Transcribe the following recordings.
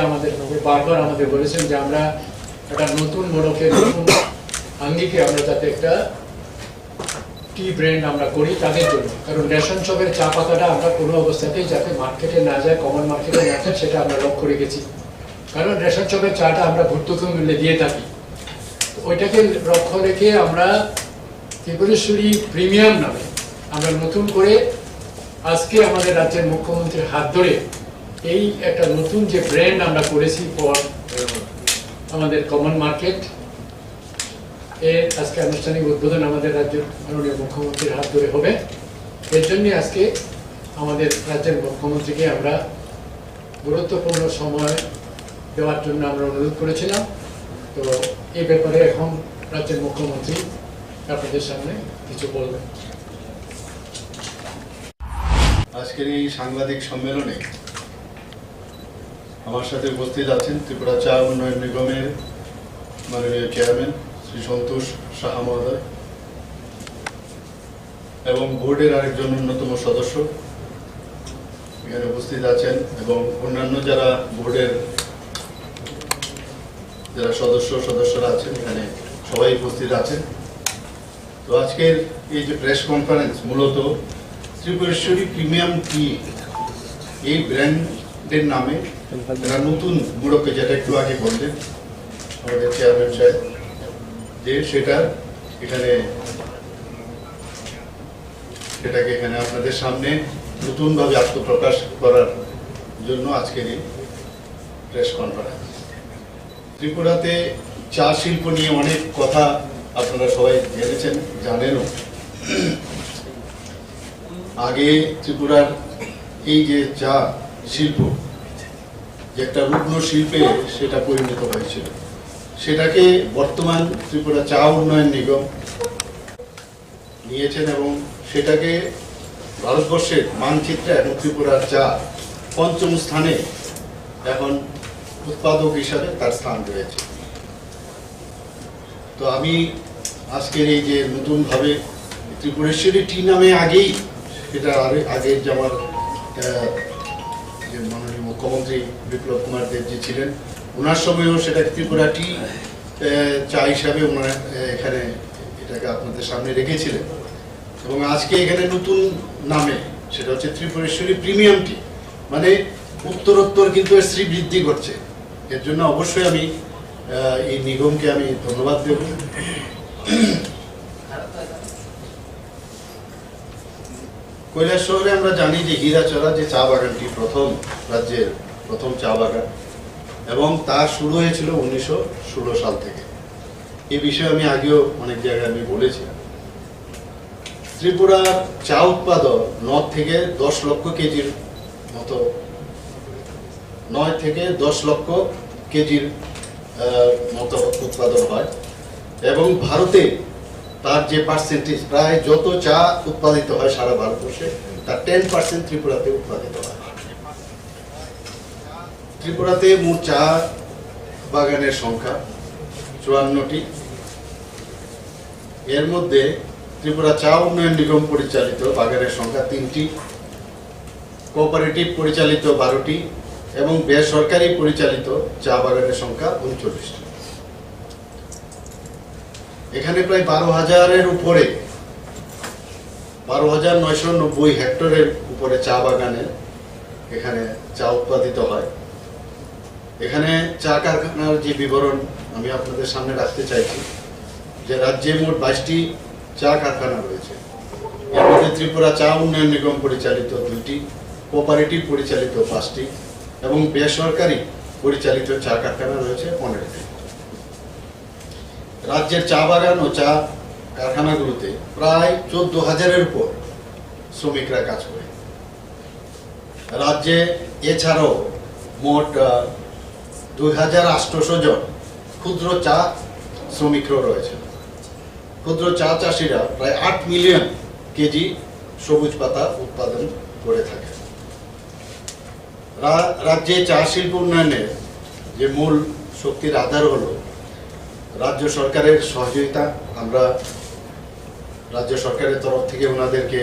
আমাদের বারবার আমাদের বলেছেন যে আমরা একটা নতুন মোড়কে নতুন আঙ্গিকে আমরা যাতে একটা টি ব্র্যান্ড আমরা করি তাদের জন্য, কারণ রেশন শপের চা পাতাটা আমরা কোনো অবস্থাতেই যাতে মার্কেটে না যায়, কমন মার্কেটে না যায়, সেটা আমরা লক্ষ্য রেখেছি। কারণ রেশন শপের চাটা আমরা ভর্তুকি মূল্যে দিয়ে থাকি, ওইটাকে লক্ষ্য রেখে আমরা ত্রিপুরেশ্বরী প্রিমিয়াম নামে আমরা নতুন করে আজকে আমাদের রাজ্যের মুখ্যমন্ত্রীর হাত ধরে এই একটা নতুন যে ব্র্যান্ড আমরা করেছি ফর আমাদের কমন মার্কেট, এর আজকে আনুষ্ঠানিক উদ্বোধন আমাদের রাজ্যের মাননীয় মুখ্যমন্ত্রীর হাত ধরে হবে। এর জন্য আজকে আমাদের রাজ্যের মুখ্যমন্ত্রীকে আমরা গুরুত্বপূর্ণ সময় দেওয়ার জন্য আমরা অনুরোধ করেছিলাম। তো এই ব্যাপারে এখন রাজ্যের মুখ্যমন্ত্রী আপনাদের সামনে কিছু বলবেন। আজকের এই সাংবাদিক সম্মেলনে আমার সাথে উপস্থিত আছেন ত্রিপুরা চা উন্নয়ন নিগমের মাননীয় চেয়ারম্যান শ্রী সন্তোষ সাহা মহোদয় এবং বোর্ডের আরেকজন অন্যতম সদস্য এখানে উপস্থিত আছেন, এবং অন্যান্য যারা বোর্ডের যারা সদস্যরা আছেন এখানে সবাই উপস্থিত আছেন। তো আজকের এই যে প্রেস কনফারেন্স মূলত ত্রিপুরেশ্বরী প্রিমিয়াম টি এই ব্র্যান্ডের নামে তারা নতুন মোড়কে, যেটা একটু আগে বললেন আমাদের চেয়ারম্যান সাহেব, যে সেটাকে এখানে আপনাদের সামনে নতুনভাবে আত্মপ্রকাশ করার জন্য আজকের এই প্রেস কনফারেন্স। ত্রিপুরাতে চা শিল্প নিয়ে অনেক কথা আপনারা সবাই জেনেছেন, জানেনও। আগে ত্রিপুরার এই যে চা শিল্প যে একটা রুগ্ন শিল্পে সেটা পরিণত হয়েছিল, সেটাকে বর্তমান ত্রিপুরা চা উন্নয়ন নিগম নিয়েছেন এবং সেটাকে ভারতবর্ষের মানচিত্রে এখন ত্রিপুরার চা পঞ্চম স্থানে এখন উৎপাদক হিসাবে তার স্থান রয়েছে। তো আমি আজকের এই যে নতুনভাবে ত্রিপুরেশ্বরী টি নামে আগেই সেটা আগে যে আমার যে মাননীয় মুখ্যমন্ত্রী বিপ্লব কুমার দেবজি ছিলেন, ওনার সময়ও সেটা ত্রিপুরা টি চা হিসাবে ওনারা এখানে এটাকে আপনাদের সামনে রেখেছিলেন, এবং আজকে এখানে নতুন নামে সেটা হচ্ছে ত্রিপুরেশ্বরী প্রিমিয়াম টি, মানে উত্তরোত্তর কিন্তু এর শ্রীবৃদ্ধি ঘটছে। এর জন্য অবশ্যই আমি এই নিগমকে আমি ধন্যবাদ দেব। কৈলাস শহরে আমরা জানি যে হীরাচড়া যে চা বাগানটি রাজ্যের প্রথম চা বাগান, এবং তার শুরু হয়েছিল 1916 সাল থেকে। এই বিষয়ে আমি আগেও অনেক জায়গায় আমি বলেছি। ত্রিপুরার চা উৎপাদন 9 থেকে 10 লক্ষ কেজির মতো, 9 থেকে 10 লক্ষ কেজির মতো উৎপাদন হয়, এবং ভারতে তার যে পার্সেন্টেজ, প্রায় যত চা উৎপাদিত হয় সারা ভারতবর্ষে তার 10% ত্রিপুরাতে উৎপাদিত হয়। ত্রিপুরাতে মোট চা বাগানের সংখ্যা 54টি। এর মধ্যে ত্রিপুরা চা উন্নয়ন নিগম পরিচালিত বাগানের সংখ্যা 3টি, কোঅপারেটিভ পরিচালিত 12টি, এবং বেসরকারি পরিচালিত চা বাগানের সংখ্যা 39টি। এখানে প্রায় 12,000-এর উপরে 12,990 হেক্টরের উপরে চা বাগানে এখানে চা উৎপাদিত হয়। এখানে চা কারখানার যে বিবরণ আমি আপনাদের সামনে রাখতে চাইছি, যে রাজ্যে মোট 22টি চা কারখানা রয়েছে। এর মধ্যে ত্রিপুরা চা উন্নয়ন নিগম পরিচালিত 2টি, কোঅপারেটিভ পরিচালিত 5টি, এবং বেসরকারি পরিচালিত চা কারখানা রয়েছে 15টি। রাজ্যের চা বাগান ও চা কারখানাগুলোতে প্রায় 14,000-এর উপর শ্রমিকরা কাজ করে। রাজ্যে এছাড়াও মোট 2,800 জন ক্ষুদ্র চা শ্রমিকরাও রয়েছে। ক্ষুদ্র চা চাষিরা প্রায় 8 মিলিয়ন কেজি সবুজ পাতা উৎপাদন করে থাকে। রাজ্যে চা শিল্প উন্নয়নের যে মূল শক্তির আধার হলো রাজ্য সরকারের সহযোগিতা। আমরা রাজ্য সরকারের তরফ থেকে ওনাদেরকে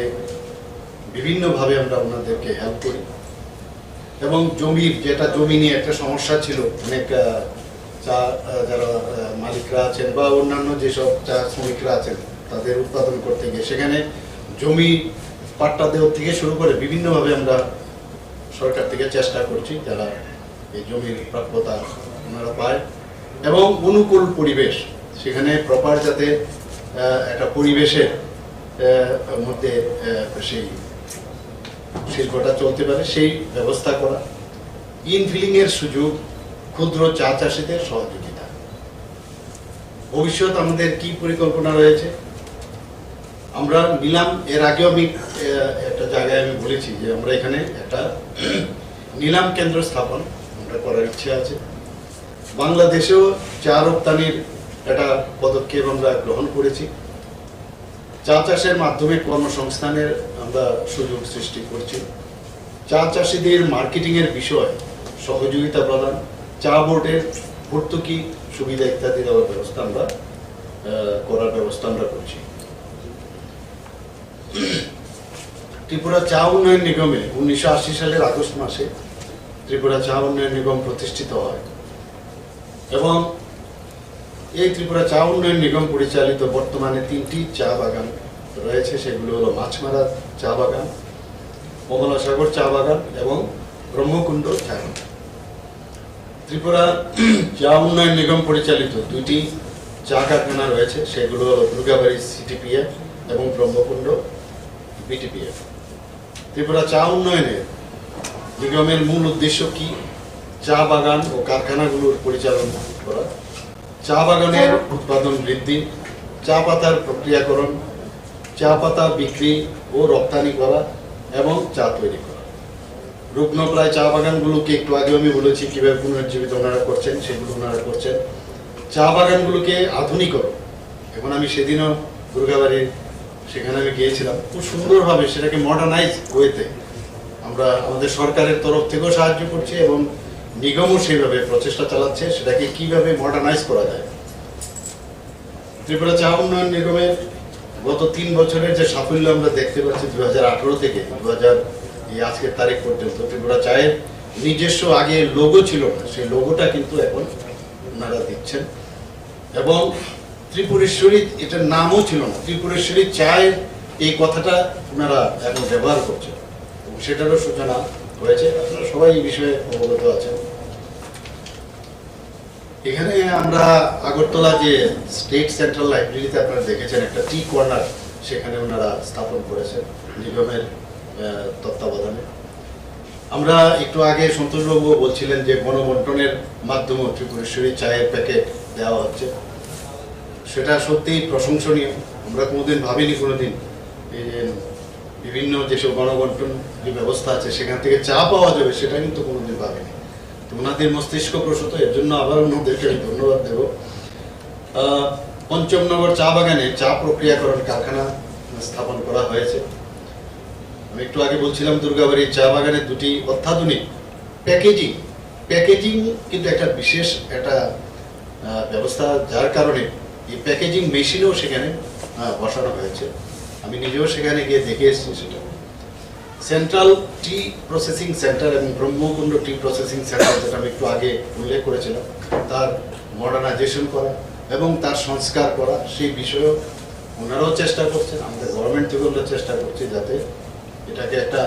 বিভিন্নভাবে আমরা ওনাদেরকে হেল্প করি। এবং জমির যেটা জমি নিয়ে একটা সমস্যা ছিল, অনেক চা যারা মালিকরা আছেন বা অন্যান্য যেসব চা শ্রমিকরা আছেন তাদের উৎপাদন করতে গিয়ে সেখানে জমি পাট্টা দেওয়ার থেকে শুরু করে বিভিন্নভাবে আমরা সরকার থেকে চেষ্টা করছি যারা এই জমির প্রাপ্যতা ওনারা পায়, এবং অনুকূল পরিবেশ সেখানে প্রপার যাতে একটা পরিবেশের মধ্যে সেই শিল্পটা চলতে পারে সেই ব্যবস্থা করা, ইনফিলিং এর সুযোগ, ক্ষুদ্র চা চাষিদের সহযোগিতা। ভবিষ্যৎ আমাদের কি পরিকল্পনা রয়েছে? আমরা নিলাম, এর আগেও আমি একটা জায়গায় আমি বলেছি যে আমরা এখানে একটা নিলাম কেন্দ্র স্থাপন আমরা করার ইচ্ছে আছে। বাংলাদেশেও চা রপ্তানির একটা পদক্ষেপ আমরা গ্রহণ করেছি। চা চাষের মাধ্যমে কর্মসংস্থানের আমরা সুযোগ সৃষ্টি করছি। চা চাষিদের মার্কেটিং এর বিষয় সহযোগিতা প্রদান, চা বোর্ডের ভর্তুকি সুবিধা ইত্যাদি দেওয়ার ব্যবস্থা আমরা করার ব্যবস্থা আমরা করছি। ত্রিপুরা চা উন্নয়ন নিগমে 1980 সালের আগস্ট মাসে ত্রিপুরা চা উন্নয়ন নিগম প্রতিষ্ঠিত হয় এবং এই ত্রিপুরা চা উন্নয়ন নিগম পরিচালিত বর্তমানে 3টি চা বাগান রয়েছে। সেগুলো হলো মাছমারা চা বাগান, কমলাসাগর চা বাগান এবং ব্রহ্মকুণ্ড চা বাগান। ত্রিপুরা চা উন্নয়ন নিগম পরিচালিত 2টি চা কারখানা রয়েছে, সেগুলো হলো দুর্গাবাড়ি সিটিপিএফ এবং ব্রহ্মকুণ্ড বিটিপিএফ। ত্রিপুরা চা উন্নয়নের নিগমের মূল উদ্দেশ্য কি? চা বাগান ও কারখানাগুলোর পরিচালনা করা, চা বাগানের উৎপাদন বৃদ্ধি, চা পাতার প্রক্রিয়াকরণ, চা পাতা বিক্রি ও রপ্তানি করা এবং চা তৈরি করা। রুগ্নপ্রায় চা বাগানগুলোকে একটু আগে আমি বলেছি কিভাবে পুনরুজ্জীবিত ওনারা করছেন, সেগুলো ওনারা করছেন। চা বাগানগুলোকে আধুনিকরণ, এখন আমি সেদিনও দুর্গাবাড়ির সেখানে আমি গিয়েছিলাম, খুব সুন্দরভাবে সেটাকে মডার্নাইজ ওয়েতে আমরা আমাদের সরকারের তরফ থেকেও সাহায্য করছি এবং নিগমও সেইভাবে প্রচেষ্টা চালাচ্ছে সেটাকে কিভাবে মডার্নাইজ করা যায়। ত্রিপুরা চা উন্নয়ন নিগমের গত 3 বছরের যে সাফল্য আমরা দেখতে পাচ্ছি 2018 থেকে 2000 এই আজকের তারিখ পর্যন্ত, ত্রিপুরা চায়ের নিজস্ব আগে লোগো ছিল না, সেই লোগোটা কিন্তু এখন ওনারা দিচ্ছেন এবং ত্রিপুরেশ্বরী এটার নামও ছিল না, ত্রিপুরেশ্বরী চায়ের এই কথাটা ওনারা এখন ব্যবহার করছেন এবং সেটারও সূচনা হয়েছে। আপনারা সবাই এই বিষয়ে অবগত আছেন। এখানে আমরা আগরতলা যে স্টেট সেন্ট্রাল লাইব্রেরিতে আপনারা দেখেছেন একটা টি কর্নার, সেখানে ওনারা স্থাপন করেছেন নিগমের তত্ত্বাবধানে। আমরা একটু আগে সন্তোষবাবু বলছিলেন যে গণবন্টনের মাধ্যমে ত্রিপুরেশ্বরী চায়ের প্যাকেট দেওয়া হচ্ছে, সেটা সত্যিই প্রশংসনীয়। আমরা কোনোদিন ভাবিনি কোনোদিন এই যে বিভিন্ন যেসব গণবন্টন যে ব্যবস্থা আছে সেখান থেকে চা পাওয়া যাবে, সেটা কিন্তু কোনোদিন ভাবিনি। তো ওনাদের মস্তিষ্ক প্রসূত, এর জন্য আবার ওনাদেরকে আমি ধন্যবাদ দেব। পঞ্চমনগর চা বাগানে চা প্রক্রিয়াকরণ কারখানা স্থাপন করা হয়েছে। আমি একটু আগে বলছিলাম দুর্গাবাড়ির চা বাগানে 2টি অত্যাধুনিক প্যাকেজিং কিন্তু একটা বিশেষ একটা ব্যবস্থা, যার কারণে এই প্যাকেজিং মেশিনও সেখানে বসানো হয়েছে। আমি নিজেও সেখানে গিয়ে দেখে এসেছি। সেটা সেন্ট্রাল টি প্রসেসিং সেন্টার এবং ব্রহ্মকুণ্ড টি প্রসেসিং সেন্টার, যেটা আমি একটু আগে উল্লেখ করেছিলাম, তার মডার্নাইজেশন করা এবং তার সংস্কার করা, সেই বিষয়েও ওনারাও চেষ্টা করছেন। আমাদের গভর্নমেন্ট থেকেও আমরা চেষ্টা করছি যাতে এটাকে একটা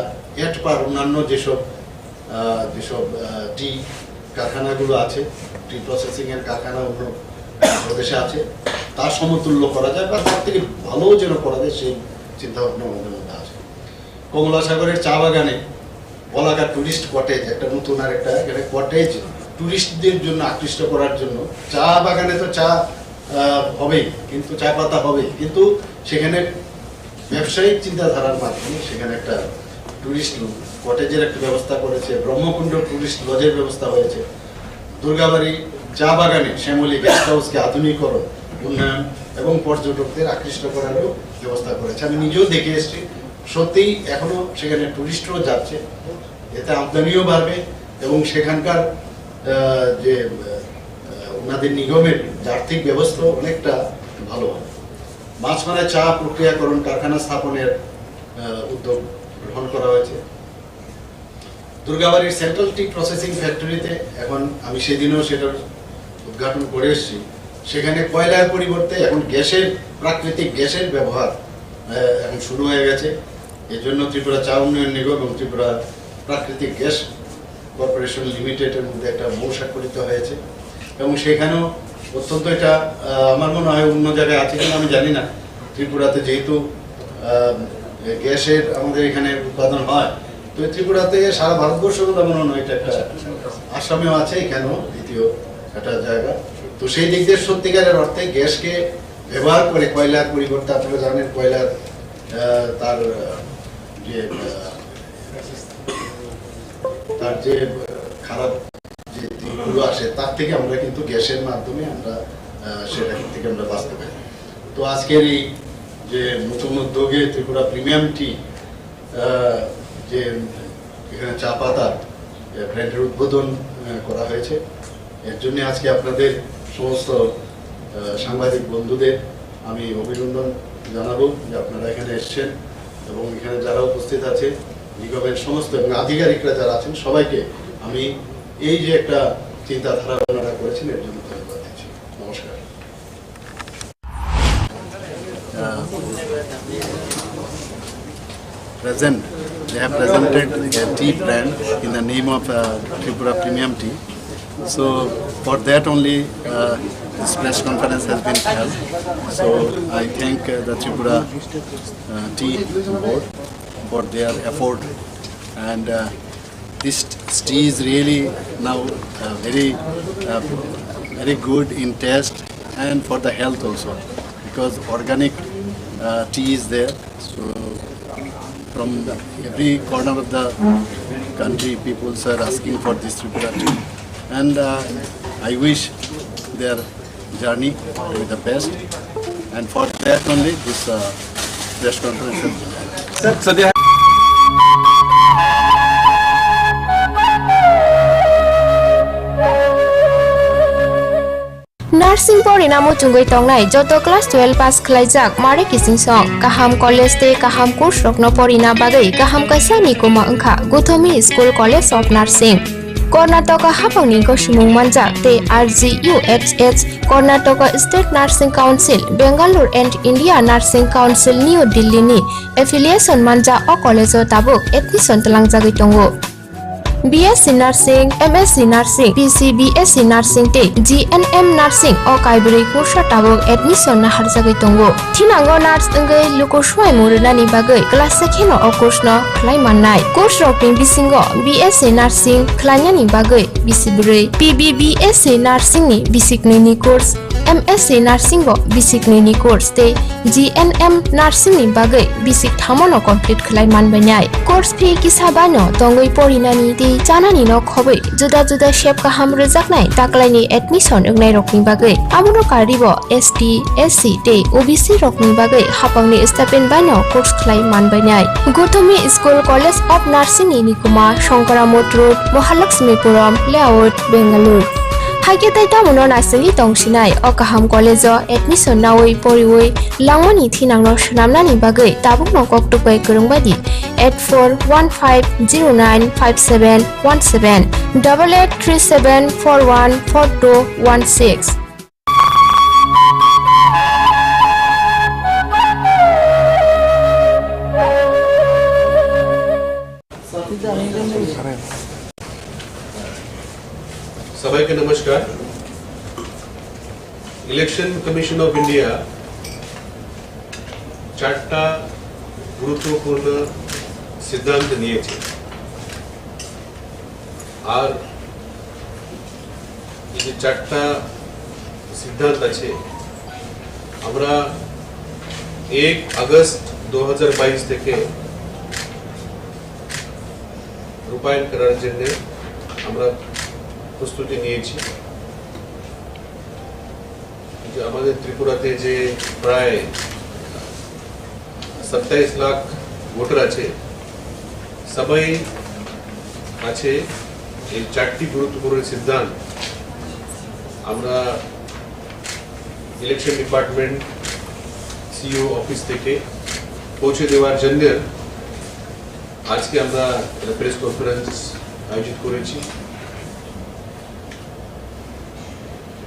পার অন্যান্য যেসব টি কারখানাগুলো আছে, টি প্রসেসিং এর কারখানা অন্য প্রদেশে আছে, তার সমতুল্য করা যায় বা তার থেকে ভালো যেন করা যায় সেই চিন্তা ভাবনা আমাদের মধ্যে আছে। কমলাসাগরের চা বাগানে বলাকা টুরিস্ট কটেজ, একটা নতুন আর একটা এখানে কটেজ টুরিস্টদের জন্য আকৃষ্ট করার জন্য। চা বাগানে তো চা হবেই, কিন্তু চা পাতা হবেই, কিন্তু সেখানে ব্যবসায়িক চিন্তাধারার মাধ্যমে সেখানে একটা টুরিস্ট কটেজের একটা ব্যবস্থা করেছে, ব্রহ্মকুণ্ড টুরিস্ট লজের ব্যবস্থা হয়েছে। দুর্গাবাড়ি চা বাগানে শ্যামলী গেস্ট হাউসকে আধুনিকরণ, উন্নয়ন এবং পর্যটকদের আকৃষ্ট করারও ব্যবস্থা করেছে। আমি নিজেও দেখে এসেছি, সত্যিই এখনো সেখানে টুরিস্টরাও যাচ্ছে, এতে আমদানিও বাড়বে এবং সেখানকার যে ওনাদের নিগমের আর্থিক ব্যবস্থা অনেকটা ভালো হবে। মাছমারায় চা প্রক্রিয়াকরণ কারখানা স্থাপনের উদ্যোগ গ্রহণ করা হয়েছে। দুর্গাবাড়ির সেন্ট্রাল টি প্রসেসিং ফ্যাক্টরিতে এখন আমি সেদিনও সেটার উদ্ঘাটন করে এসেছি। সেখানে কয়লার পরিবর্তে এখন গ্যাসের, প্রাকৃতিক গ্যাসের ব্যবহার এখন শুরু হয়ে গেছে। এর জন্য ত্রিপুরা চা উন্নয়ন নিগম এবং ত্রিপুরা প্রাকৃতিক গ্যাস কর্পোরেশন লিমিটেডের মধ্যে একটা মূল স্বাক্ষরিত হয়েছে এবং সেখানেও অত্যন্ত এটা আমার মনে হয় অন্য জায়গায় আছে কিনা আমি জানি না। ত্রিপুরাতে যেহেতু গ্যাসের আমাদের এখানে উৎপাদন হয়, তো ত্রিপুরাতে সারা ভারতবর্ষ মনে হয় এটা একটা, আসামেও আছে, এখানেও দ্বিতীয় একটা জায়গা। তো সেই দিক দিয়ে সত্যিকারের অর্থে গ্যাসকে ব্যবহার করে কয়লার পরিবর্তে, আপনারা জানেন কয়লার তার যে খারাপ যে দিকগুলো আসে তার থেকে আমরা কিন্তু গ্যাসের মাধ্যমে আমরা সেটা থেকে আমরা বাঁচতে পারি। তো আজকের এই যে নতুন উদ্যোগে ত্রিপুরা প্রিমিয়াম টি যে এখানে চা পাতা ব্র্যান্ডের উদ্বোধন করা হয়েছে, এর জন্য আজকে আপনাদের সমস্ত সাংবাদিক বন্ধুদের আমি অভিনন্দন জানাবো যে আপনারা এখানে এসেছেন এবং এখানে যারা উপস্থিত আছে নিগমের সমস্ত এবং আধিকারিকরা যারা আছেন সবাইকে আমি এই যে একটা চিন্তাধারা আপনারা করেছেন এর জন্য ধন্যবাদ দিচ্ছি। নমস্কার। They have presented a tea brand in the name of Tripura Premium Tea. So for that only this press conference has been held. So I thank the Tripura Tea Board for their effort, and this tea is really now very good in taste and for the health also, because organic tea is there. So from every corner of the country, people are asking for this Tripura tea, and I wish their journey to be the best, and for that only this press conference has been held. Nursing Porinamu Chungui Tongnai, Joto Class 12 Pass Klaijak, Mare Kissing Song, Kaham College Day, Kaham Kurs Rokno Porina Bagai, Kaham Kaisa Nikuma Unka, Guthomi School College of Nursing. Karnataka Hapangni Goshimung Manjak, Te RGUHH, Karnataka State Nursing Council, Bangalore and India Nursing Council New Delhi ni affiliation Manja o College o Tabuk, admission Talangjagi Tongo. BSc Nursing, MSc Nursing, BSc Nursing te GNM Nursing o Kaibri Kursa Tabok admission na harjagai tongo. Thinango nurse ngai lukoshwai murunani bagai class sekheno o course no khlai mannai. Course rokni bisingo BSc Nursing khlainani bagai bisibrui, PBBSc Nursing ni bisikni ni course, MSc Nursing bo bisikni ni course te GNM Nursing ni bagai bisik thamono complete khlai manbainai. Course fee kisabano tongoi porinani te Janani no khobai juda juda shape kaham rejaknai taklaini admission ungnai rokni bagai abono karibo ST SC te OBC rokni bagai hapangni stipend bano course khlai manbainai. Gothomi School College of Nursing ni Nikuma Shankaramot Road Mahalakshmipuram Layout Bangalore. Haike taita mono nasili tongsinai o kaham college o admission nawoi poriwoi langmani thinangno shnamnani bagai tabuk no koktupai kurungbadi 8415095717 8837414216. সবাইকে নমস্কার। Election commission of India চারটা গুরুত্বপূর্ণ সিদ্ধান্ত নিয়েছে, আর এই যে চারটা সিদ্ধান্ত আছে আমরা 1 আগস্ট 2022 থেকে রূপায়ণ করার জন্য আমরা প্রস্তুতি নিয়েছি। আমাদের ত্রিপুরাতে যে প্রায় 27 লাখ ভোটার আছে, সবাই আছে এই চারটি গুরুত্বপূর্ণ সিদ্ধান্ত আমরা ইলেকশন ডিপার্টমেন্ট সিইও অফিস থেকে পৌঁছে দেওয়ার জন্য আজকে আমরা প্রেস কনফারেন্স आयोजित করেছি।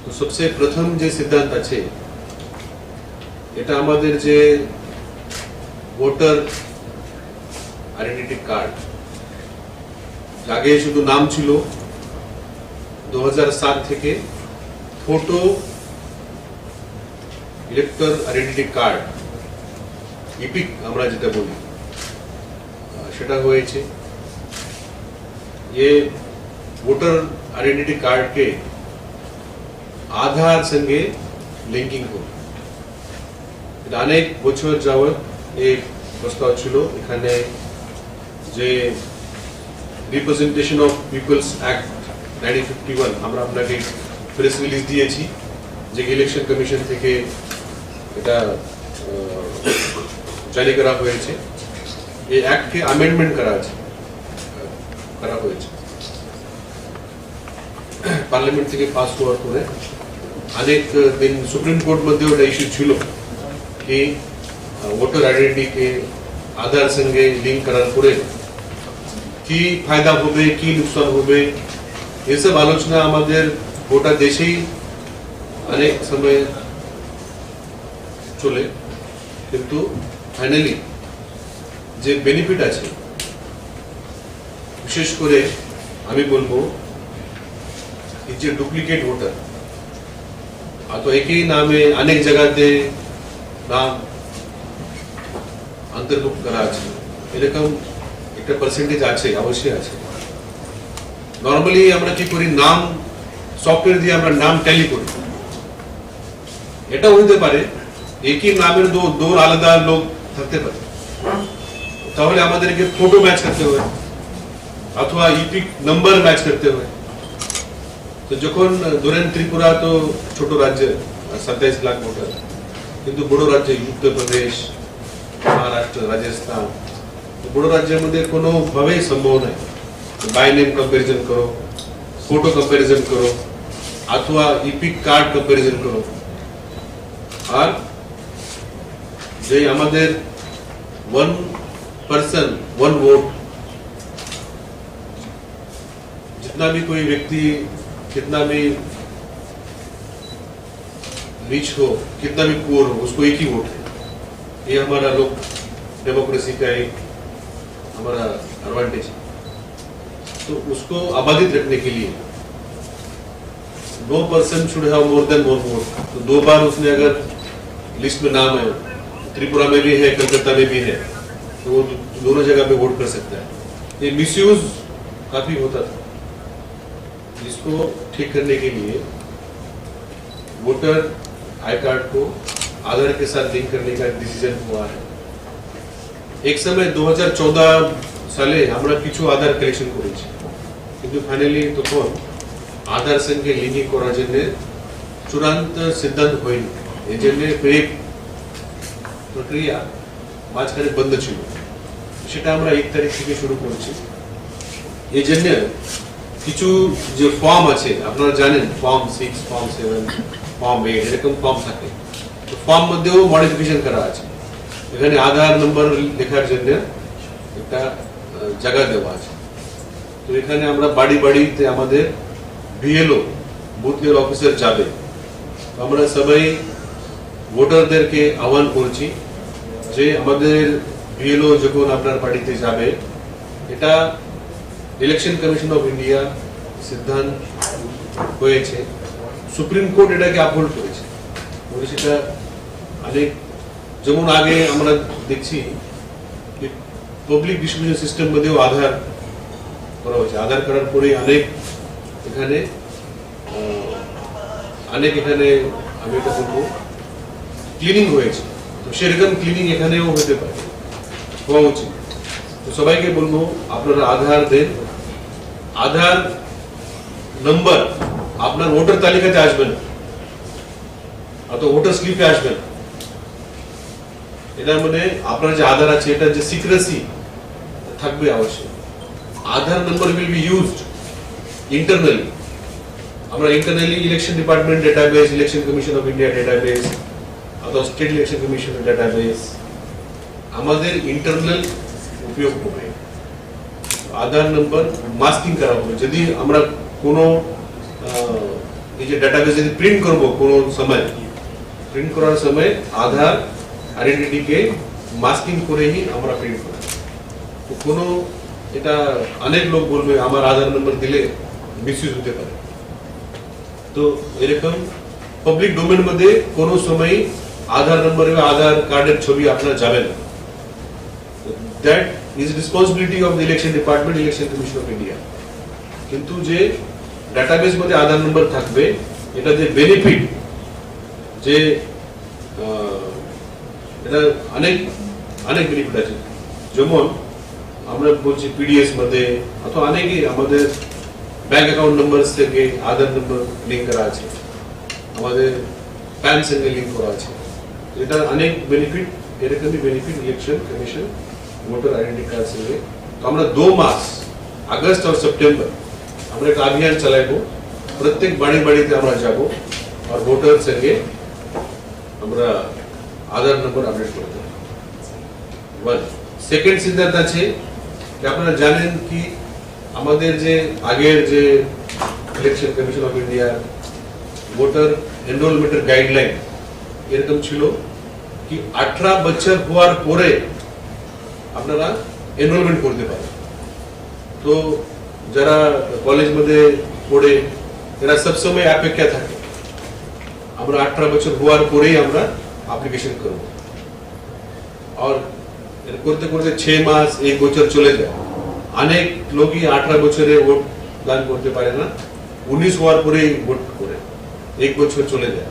তো সবচেয়ে প্রথম যে সিদ্ধান্ত আছে এটা আমাদের যে ভোটার আইডেন্টিটি কার্ড, আগে শুধু নাম ছিল, 2007 থেকে photo elector identity card epic আমরা যেটা বলি সেটা হয়েছে। ये वोटर आइडेंटिटी कार्ड के आधार संगे लिंकिंग हो अनेक বছর যাবত এই প্রস্তাব ছিল। এখানে যে রিপ্রেজেন্টেশন অফ পিপলস অ্যাক্ট 1951 আমরা আপনাকে প্রেস রিলিজ দিয়েছি, যে ইলেকশন কমিশন থেকে এটা জারি করা হয়েছে। এই অ্যাক্টকে অ্যামেন্ডমেন্ট করা হয়েছে পার্লামেন্ট থেকে পাস হওয়ার পরে। অনেক দিন সুপ্রিম কোর্ট মধ্যে ওটা ইস্যু ছিল कि वोटर आइडेंटिटी के आधार संगे लिंक करार परे की फायदा होबे की नुकसान होबे ये सब आलोचना आमादेर गोटा देशेई अनेक समय चले, किन्तु फाइनली जे बेनिफिट आछे विशेष करे आमी बोलबो जे डुप्लिकेट वोटर तो एक ही नामे अनेक जगहते नाम अंतर्भुक्त करा আছে, এরকম একটা পার্সেন্টেজ আছে, অবশ্যই আছে। নরমালি আমরা কি করি, নাম সফটওয়্যার দিয়ে আমরা নাম ট্যালি করি। এটা হতে পারে একই নামের দো আলাদা লোক থাকতে পারে, তাহলে আমাদেরকে ফটো ম্যাচ করতে হবে অথবা ইপিক নাম্বার ম্যাচ করতে হবে। তো যখন ধরেন ত্রিপুরা তো ছোট রাজ্য, 27 লাখ ভোটার, কিন্তু বড় রাজ্য উত্তর প্রদেশ, মহারাষ্ট্র, রাজস্থান, বড় রাজ্যের মধ্যে কোনো ভাবেই সম্ভব নয় বাই নেম কম্পারিজন করো, ফটো কম্পারিজন করো অথবা ইপিক কার্ড কম্পারিজন করো। আর যে আমাদের 1 पर्सन 1 वोट, जितना भी कोई व्यक्ति कितना भी रिच हो, कितना भी पुअर हो, उसको एक ही वोट है। ये हमारा लोग डेमोक्रेसी का एक हमारा एडवांटेज है। तो उसको आबादित रखने के लिए no person should have more than 1 vote. तो 2 बार उसने अगर लिस्ट में नाम है, त्रिपुरा में भी है, कलकत्ता में भी है, तो वो दोनों जगह पे वोट कर सकता है। ये मिसयूज काफी होता था, जिसको ठीक करने के लिए वोटर आई कार्ड को आधार के साथ लिंक करने का डिसीजन हुआ है। एक समय 2014 साले আমরা কিছু আধার কালেকশন করেছি, কিন্তু ফাইনালি তখন আধার সঙ্গে লিঙ্কিং করার জন্য চূড়ান্ত সিদ্ধান্ত হয়নি। এই জন্য এই প্রক্রিয়া মাঝখানে বন্ধ ছিল, সেটা আমরা 1 তারিখ থেকে শুরু করছি। এই জন্য কিছু যে ফর্ম আছে আপনারা জানেন, ফর্ম 6, ফর্ম 7, ফর্ম 8 এরকম ফর্ম থাকে। তো ফর্ম মধ্যেও মডিফিকেশন করা আছে। এখানে আধার নাম্বার লেখার জন্য একটা জায়গা দেওয়া আছে। তো এখানে আমরা বাড়ি বাড়িতে আমাদের বিএলও বুথ লেভেল অফিসার যাবে। তো আমরা সবাই ভোটারদেরকে আহ্বান করছি যে আমাদের বিএলও যখন আপনার বাড়িতে যাবে, এটা ইলেকশন কমিশন অফ ইন্ডিয়া সিদ্ধান্ত হয়েছে, সুপ্রিম কোর্ট এটাকে আপহোল্ড করেছে। সেটা অনেক, যেমন আগে আমরা দেখছি পাবলিক ডিস্ট্রিবিউশন সিস্টেম মধ্যেও আধার করা হয়েছে। আধার করার পরে অনেক এখানে আমি এটা বলবো ক্লিনিং হয়েছে। তো সেরকম ক্লিনিং এখানেও হতে পারে, হওয়া উচিত। তো সবাইকে বলবো আপনারা আধার দেন। আধার নাম্বার আপনার ভোটার তালিকাতে আসবে না অথবা ভোটার স্লিপে আসবে না। এটা মানে আপনার যে আধার আছে এটা যে সিক্রেসি থাকবে অবশ্যই। Aadhaar number will be used internally. আমরা internally election department database, election commission of India database অথবা স্টেট ইলেকশন কমিশনের ডেটাবেস আমাদের ইন্টারনাল उपयोग হবে। আধার নাম্বার মাস্কিং করা হবে। যদি আমরা কোনো এই যে ডাটাবেস যদি প্রিন্ট করব কোনো সময়, প্রিন্ট করার সময় আধার আইডেন্টিটি কে মাস্কিং করে হি আমরা প্রিন্ট করি। তো কোনো এটা অনেক লোক বলবে আমার আধার নাম্বার দিলে মিসইউজ হতে পারে। তো এরকম পাবলিক ডোমেন মধ্যে কোনো সময় আধার নাম্বার বা আধার কার্ডের ছবি আপনার যাবে না। That is responsibility of the election department, election commission of India. কিন্তু যে ডাটাবেস মধ্যে আধার নাম্বার থাকবে, এটা যে বেনিফিট, যে এটা অনেক অনেক বেনিফিট আছে। যেমন আমরা বলছি পিডিএস মধ্যে অথবা অনেকেই আমাদের ব্যাংক অ্যাকাউন্ট নাম্বার থেকে আধার নাম্বার লিঙ্ক করা আছে, আমাদের প্যান সঙ্গে লিঙ্ক করা আছে। এটা অনেক বেনিফিট, এরকমই benefit election commission voter identity card সঙ্গে। তো আমরা 2 মাস আগস্ট আর সেপ্টেম্বর আমরা একটা অভিযান চালাইব, প্রত্যেক বাড়ি বাড়িতে আমরা যাব আর ভোটার সঙ্গে আমরা আধার নম্বর আপডেট করতে হবে। সেকেন্ড সিদ্ধান্ত আছে যে আপনারা জানেন কি আমাদের যে আগের যে election commission of India voter এনরোলমেন্টের গাইডলাইন এরকম ছিল কি 18 বছর হওয়ার পরে আপনারা এনরোলমেন্ট করতে পারেন। তো যারা কলেজ মধ্যে পড়ে এরা সবসময় অপেক্ষা থাকে আমরা 18 বছর হওয়ার পরেই আমরা অ্যাপ্লিকেশন করব। আর এর করতে করতে 6 মাস 1 বছর চলে যায়। অনেক লোকই 18 বছরে ভোট দান করতে পারে না, 19 হওয়ার পরেই ভোট করে, 1 বছর চলে যায়।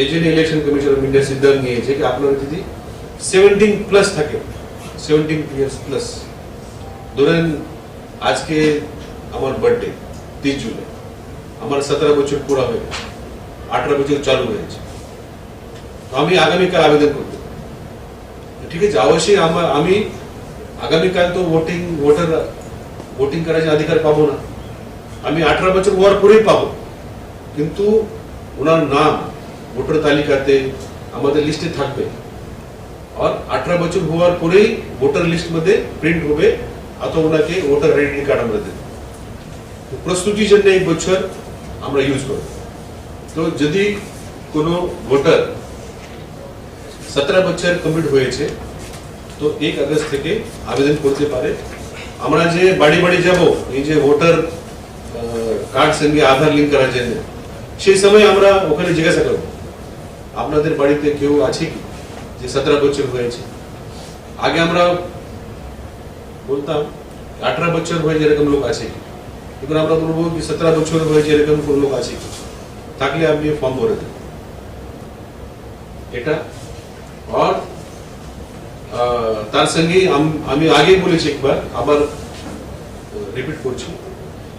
এই জন্য ইলেকশন কমিশন অফ ইন্ডিয়া সিদ্ধান্ত নিয়েছে কি আপনারা যদি 17 প্লাস থাকে, 17 ইয়ার্স প্লাস, ধরেন আজকে আমার বার্থডে 30 জুলাই, আমার 17 বছর পুরা হয়ে গেছে, 18 বছর চালু হয়েছে, তো আমি আগামীকাল আবেদন করব। ঠিক আছে, অবশ্যই আমি আগামীকাল তো ভোটিং করার অধিকার পাবো না, আমি 18 বছর হওয়ার পরেই পাবো, কিন্তু ওনার নাম ভোটার তালিকাতে আমাদের লিস্টে থাকবে আর 18 বছর হওয়ার পরেই ভোটার লিস্ট মধ্যে প্রিন্ট হবে অথবা ওনাকে ভোটার আইডেন্টি কার্ড আমরা দেব। প্রস্তুতির জন্য 1 বছর আমরা ইউজ করব। তো যদি কোনো ভোটার 17 বছর কমপ্লিট হয়েছে তো 1 আগস্ট থেকে আবেদন করতে পারে। আমরা যে বাড়ি বাড়ি যাব এই যে ভোটার কার্ড সঙ্গে আধার লিঙ্ক করার জন্য, সেই সময় আমরা ওখানে জিজ্ঞাসা করব আপনাদের বাড়িতে কেউ আছে কি যে 17 বছর হয়েছে। আগে আমরা বলতাম 18 বছর হয়েছে এরকম লোক আছে কি, এখন আমরা বলবো কি 17 বছর হয়েছে এরকম কোন লোক আছে কি, থাকলে আপনি ফর্ম ভরে দেন এটা। আর তার সঙ্গে আমি আগে বলেছি একবার, আবার রিপিট করছি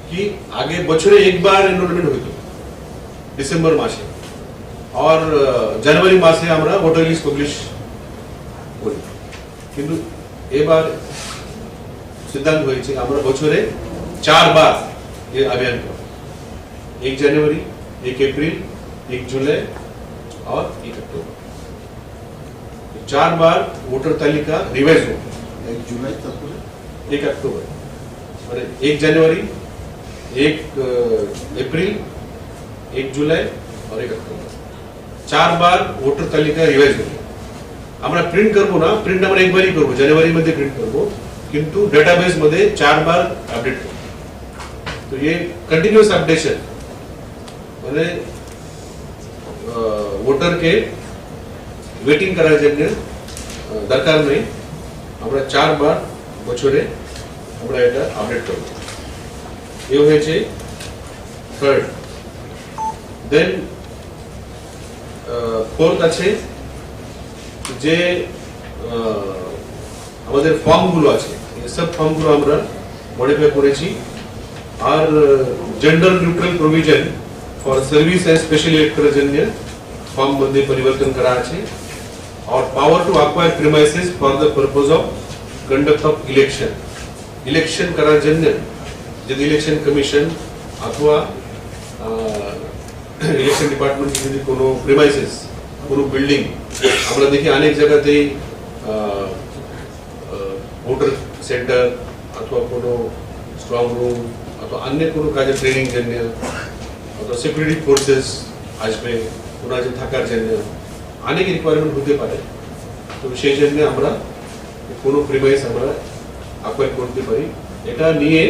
কি আগে বছরে একবার এনরোলমেন্ট হইত ডিসেম্বর মাসে, আর জানুয়ারি মাসে আমরা ভোটার লিস্ট পাবলিশ করি। কিন্তু এবার সিদ্ধান্ত হয়েছে আমরা বছরে 4 বার এই অভিযান করব, 1 জানুয়ারি, 1 এপ্রিল, 1 जुलाई और 1 अक्टूबर। 4 बार वोटर तालिका रिवाइज हो, 1 जुलाई तक 1 अक्टूबर और 1 जनवरी, 1 अप्रैल, 1 जुलाई और 1 अक्टूबर। 4 बार वोटर तालिका रिवाइज हो। আমরা প্রিন্ট করব না, প্রিন্ট আমরা একবারই করব, জানুয়ারির মধ্যে প্রিন্ট করব, কিন্তু ডেটাবেস মধ্যে 4 বার আপডেট করব। তো ये कंटिन्यूअस अपडेशन মানে ভোটার কে ওয়েটিং করার জন্য দরকার নেই, আমরা 4 বার বছরে আমরা এটা আপডেট করব। এই হয়েছে থার্ড। দেন ফোর্থ আছে যে আমাদের ফর্মগুলো আছে, এই সব ফর্মগুলো আমরা মডিফাই করেছি। আর gender neutral provision for service and special ইলেক্টরের জন্য ফর্ম মধ্যে পরিবর্তন করা আছে। और power to acquire premises for the purpose of conduct of election, election करार जন্য যদি ইলেকশন কমিশন অথবা ইলেকশন ডিপার্টমেন্ট যদি কোনো প্রিমাইসেস কোনো বিল্ডিং, আমরা দেখি অনেক জায়গাতেই ভোটার সেন্টার অথবা কোনো স্ট্রং রুম অথবা অন্য কোনো কাজে ট্রেনিং জন্য অথবা সিকিউরিটি ফোর্সেস আসবে ওনার যে থাকার জন্য অনেক রিকোয়ারমেন্ট হতে পারে। তো সেই জন্য আমরা কোনো প্রিমাইস আমরা অ্যাকোয়ার করতে পারি। এটা নিয়ে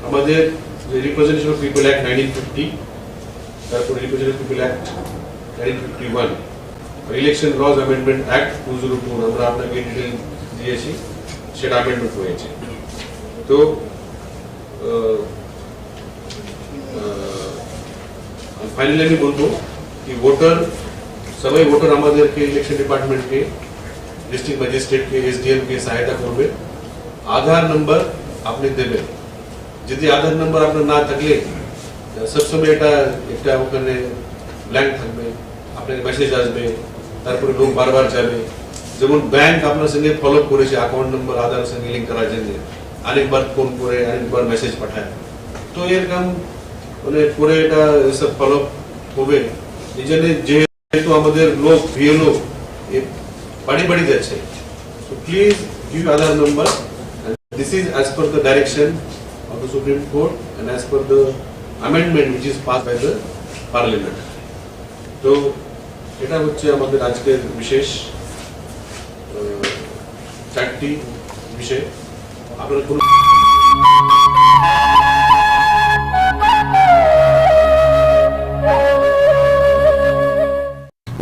আমাদের যে রিপ্রেজেন্টেশন অফ পিপল অ্যাক্ট 1950, তারপর representation of people act 1951, election lodge amendment act 2002 আমরা আপনাকে ডিটেল দিয়েছি, সেটা অ্যামেন্ডমেন্ট হয়েছে। তো फाइनली আমি বলবো कि वोटर সবাই ভোটার আমাদেরকে ইলেকশন ডিপার্টমেন্টকে ডিস্ট্রিক্ট ম্যাজিস্ট্রেটকে এসডিএম কে সহায়তা করবে। আধার নাম্বার আপনি দেবেন। যদি আধার নাম্বার আপনার না থাকলে সবসময় এটা একটা ওখানে ব্ল্যাঙ্ক থাকবে, আপনাকে মেসেজ আসবে, তারপরে লোক বারবার যাবে। যেমন ব্যাংক আপনার সঙ্গে ফলো করেছে অ্যাকাউন্ট নাম্বার আধার সঙ্গে লিঙ্ক করার জন্য, অনেকবার ফোন করে অনেকবার মেসেজ পাঠায়। তো এরকম মানে করে এটা সব ফলো হবে। এই জন্য যেহেতু আমাদের লোক ভিএলও বাড়ি যাচ্ছে, so please give Aadhaar number, and this is as per the direction of the Supreme Court and as per the amendment which is passed by the Parliament. তো এটা হচ্ছে আমাদের আজকের বিশেষ চারটি বিষয়। আপনারা কোনো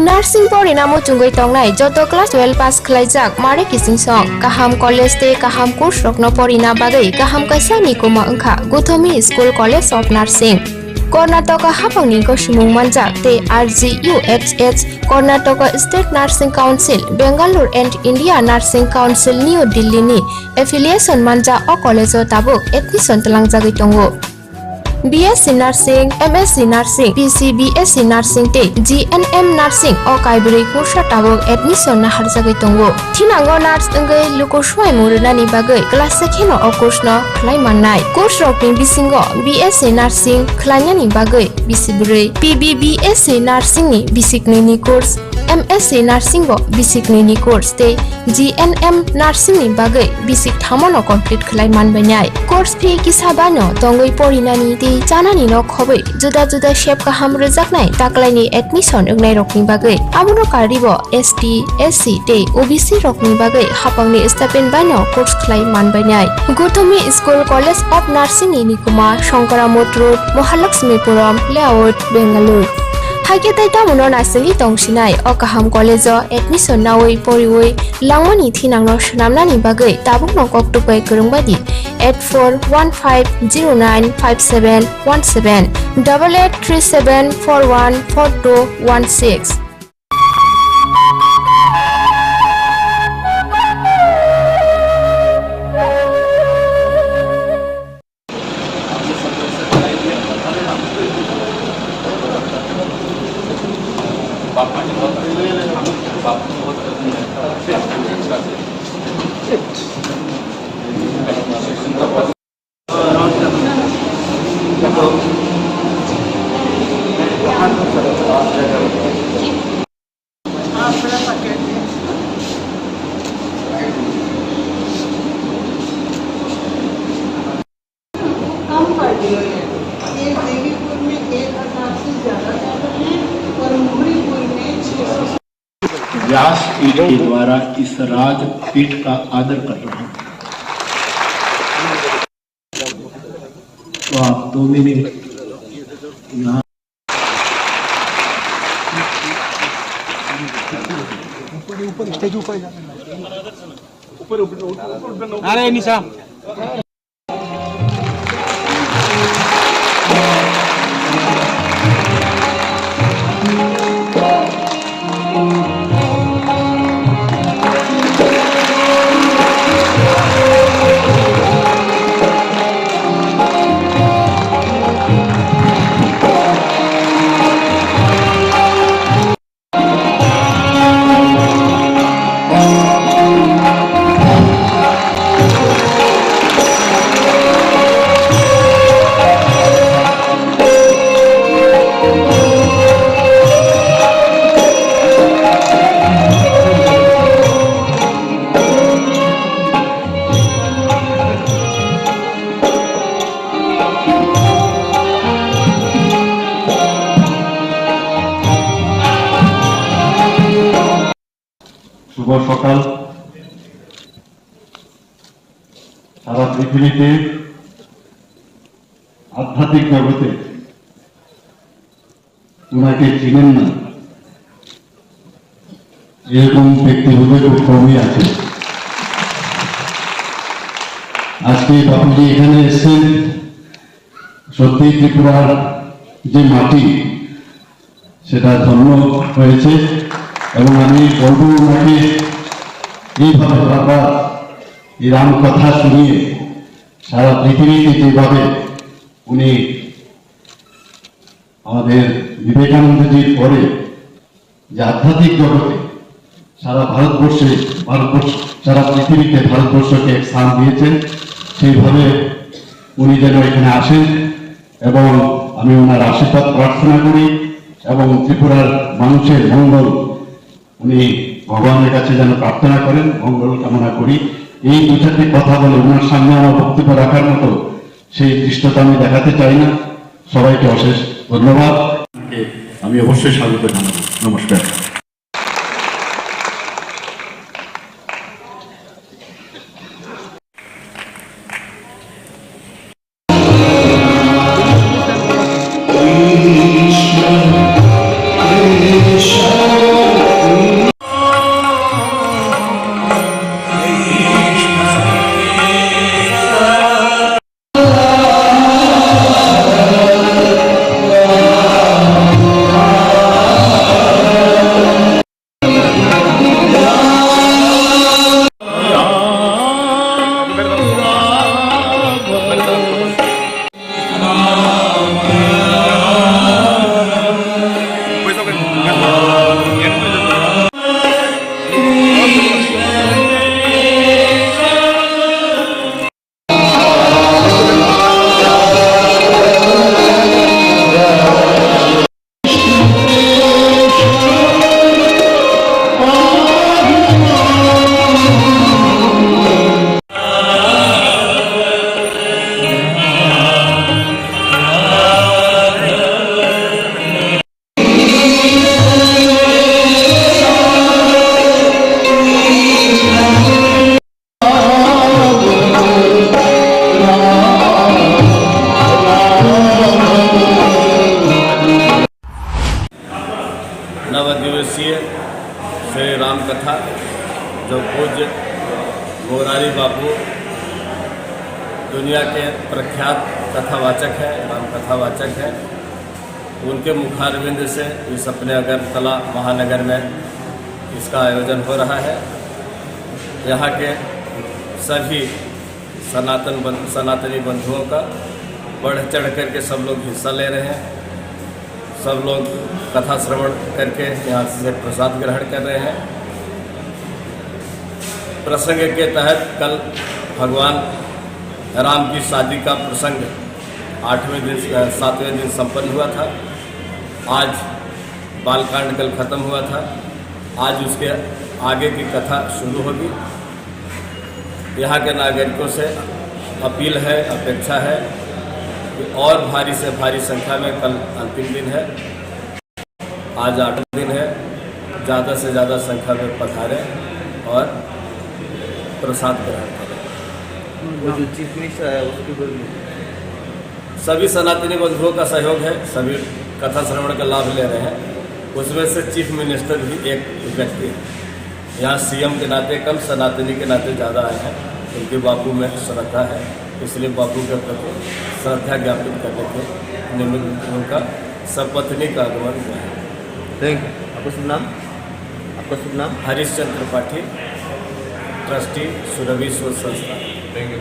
नार्सिं परिणामो चुंगै तंगनाय जत क्लास 12 पास खलाइजाक मारे किसिं सं काहाम कलेज ते काहाम कोर्स रखनो परिना बागै काहाम काisa निकुमा ओंखा गुथमी school college of nursing Karnataka हाफांनि गसिमुं मानजाक ते RGUHH Karnataka state nursing council Bengaluru and India nursing council new दिल्लीनि एफिलिएशन मानजा अ कलेजो ताबुक एडमिशन तलांजागै दंगो। BSc Nursing, MSc Nursing, PCBSc Nursing te GNM Nursing o kaibri kursa tabok admission na harjagai tongo। Thinango nurse engai lukoswai murunani bagai class sekheno o course no khlai mannai। Course rokni bisingo BSc Nursing khlainani bagai bisibrei, PBBSc Nursing ni bisikni ni course, MSc Nursing bo bisikni ni course te GNM Nursing ni bagai bisik thamono complete khlai manbainai। Course fee kisabano tongoi porinani te janani no khobai juda juda shape kaham rejaknai taklaini admission engnai rokni bagai abono karibo ST, SC te OBC rokni bagai hapangni stipend baino course khlai manbainai। Gothomi School College of Nursing ni nikuma Shankaramot Road, Mahalakshmipuram Layout, Bengaluru। Haike taita mono nasili tongsinai o kaham college o admission nawai poriwai langmani thinangno shnamnani bagai tabuk no koktupai kurungbadi 8415095717 8837414216। व्यासपीठ के द्वारा इस राजपीठ का आदर कर रहा हूं। तो आप 2 मिनट यहाँ अरे निशा শুভ সকাল। সারা পৃথিবীতে আধ্যাত্মিক জগতে ওনাকে চিনেন না এরকম ব্যক্তি খুব কমই আছে। আজকে বাপুজি এখানে এসেছেন, সত্যি ত্রিপুরার যে মাটি সেটা ধন্য হয়েছে এবং আমি বলবো ওনাকে এইভাবে বারবার এই রাম কথা শুনিয়ে সারা পৃথিবীতে যেভাবে উনি আমাদের বিবেকানন্দজির পরে যে আধ্যাত্মিক জগতে সারা ভারতবর্ষে সারা পৃথিবীতে ভারতবর্ষকে এক স্থান দিয়েছেন, সেইভাবে উনি যেন এখানে আসেন এবং আমি ওনার আশীর্বাদ প্রার্থনা করি এবং ত্রিপুরার মানুষের মঙ্গল উনি ভগবানের কাছে যেন প্রার্থনা করেন, মঙ্গল কামনা করি। এই দু চারটি কথা বলে ওনার সামনে আমার বক্তব্য রাখার মতো সেই দৃশ্যটা আমি দেখাতে চাই না। সবাইকে অশেষ ধন্যবাদ, আমি অবশ্যই স্বাগত জানাবো। নমস্কার। नवदिवसीय श्री राम कथा जो पूज्य गोरारी बापू दुनिया के प्रख्यात कथावाचक है, राम कथावाचक है, उनके मुखारविंद से इस अपने अगरतला महानगर में इसका आयोजन हो रहा है। यहाँ के सभी सनातनी बंधुओं का बढ़ चढ़ करके सब लोग हिस्सा ले रहे हैं। सब लोग कथा श्रवण करके यहाँ से प्रसाद ग्रहण कर रहे हैं। प्रसंग के तहत कल भगवान राम की शादी का प्रसंग 7वें दिन संपन्न हुआ था। आज बालकांड कल खत्म हुआ था। आज उसके आगे की कथा शुरू होगी। यहाँ के नागरिकों से अपील है, अपेक्षा है कि और भारी से भारी संख्या में, कल अंतिम दिन है, आज 8 दिन है, ज़्यादा से ज़्यादा संख्या में पधारें और प्रसाद ग्रहण करें। वो जो चीफ मिनिस्टर है उसकी सभी सनातनी बंधुओं का सहयोग है, सभी कथा श्रवण का लाभ ले रहे हैं। उसमें से चीफ मिनिस्टर भी एक व्यक्ति है। यहाँ सीएम के नाते कम, सनातनी के नाते ज़्यादा आए हैं। उनके बापू में श्रद्धा है, इसलिए बापू के प्रति श्रद्धा ज्ञापित करने के निमित्त उनका सपत्नी का आगमन हुआ है। Thank you. आपका शुभ नाम? आपका शुभ नाम? हरिश्चंद्र त्रिपाठी, ट्रस्टी सुरभि शोध संस्था। Thank you.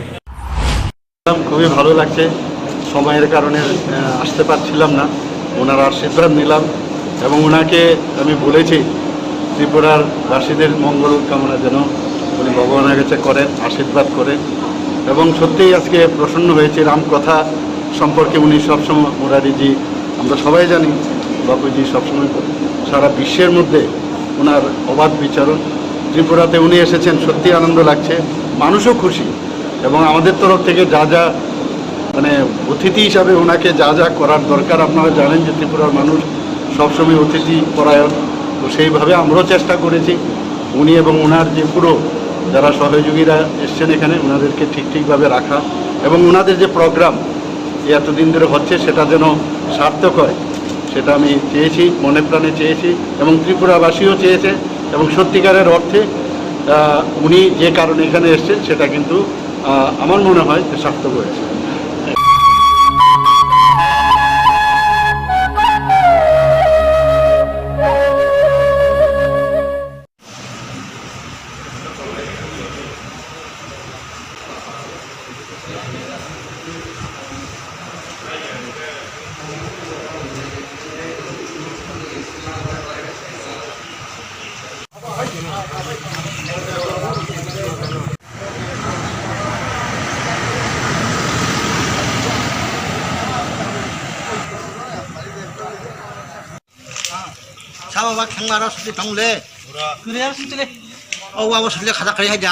খুবই ভালো লাগছে, সময়ের কারণে আসতে পারছিলাম না, ওনার আশীর্বাদ নিলাম এবং ওনাকে আমি বলেছি ত্রিপুরার বাসীদের মঙ্গল কামনা যেন উনি ভগবানের কাছে করেন, আশীর্বাদ করেন এবং সত্যিই আজকে প্রসন্ন হয়েছে। রামকথা সম্পর্কে উনি সবসময়, মুরারিজি আমরা সবাই জানি, বাপুজি সবসময় সারা বিশ্বের মধ্যে ওনার অবাধ বিচরণ। ত্রিপুরাতে উনি এসেছেন, সত্যি আনন্দ লাগছে, মানুষও খুশি এবং আমাদের তরফ থেকে যা যা মানে অতিথি হিসাবে ওনাকে যা যা করার দরকার, আপনারা জানেন যে ত্রিপুরার মানুষ সবসময় অতিথি পরায়ণ, তো সেইভাবে আমরাও চেষ্টা করেছি উনি এবং ওনার যে পুরো যারা সহযোগীরা এসছেন এখানে ওনাদেরকে ঠিকভাবে রাখা এবং ওনাদের যে প্রোগ্রাম এতদিন ধরে হচ্ছে সেটা যেন সার্থক হয় সেটা আমি চেয়েছি, মনে প্রাণে চেয়েছি এবং ত্রিপুরাবাসীও চেয়েছে এবং সত্যিকারের অর্থে উনি যে কারণে এখানে এসছেন সেটা কিন্তু আমার মনে হয় যে সার্থক হয়েছে। 사와와 갱마라 수리 병래 그래야 수리래 어와 수리 가자 그래 하자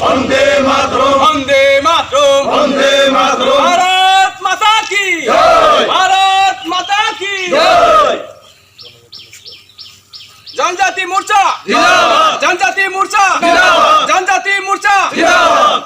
वंदे मातरम वंदे मातरम वंदे मातरम भारत माता की जय भारत माता की जय जनजाति मोर्चा जिंदाबाद जनजाति मोर्चा जिंदाबाद जनजाति मोर्चा जिंदाबाद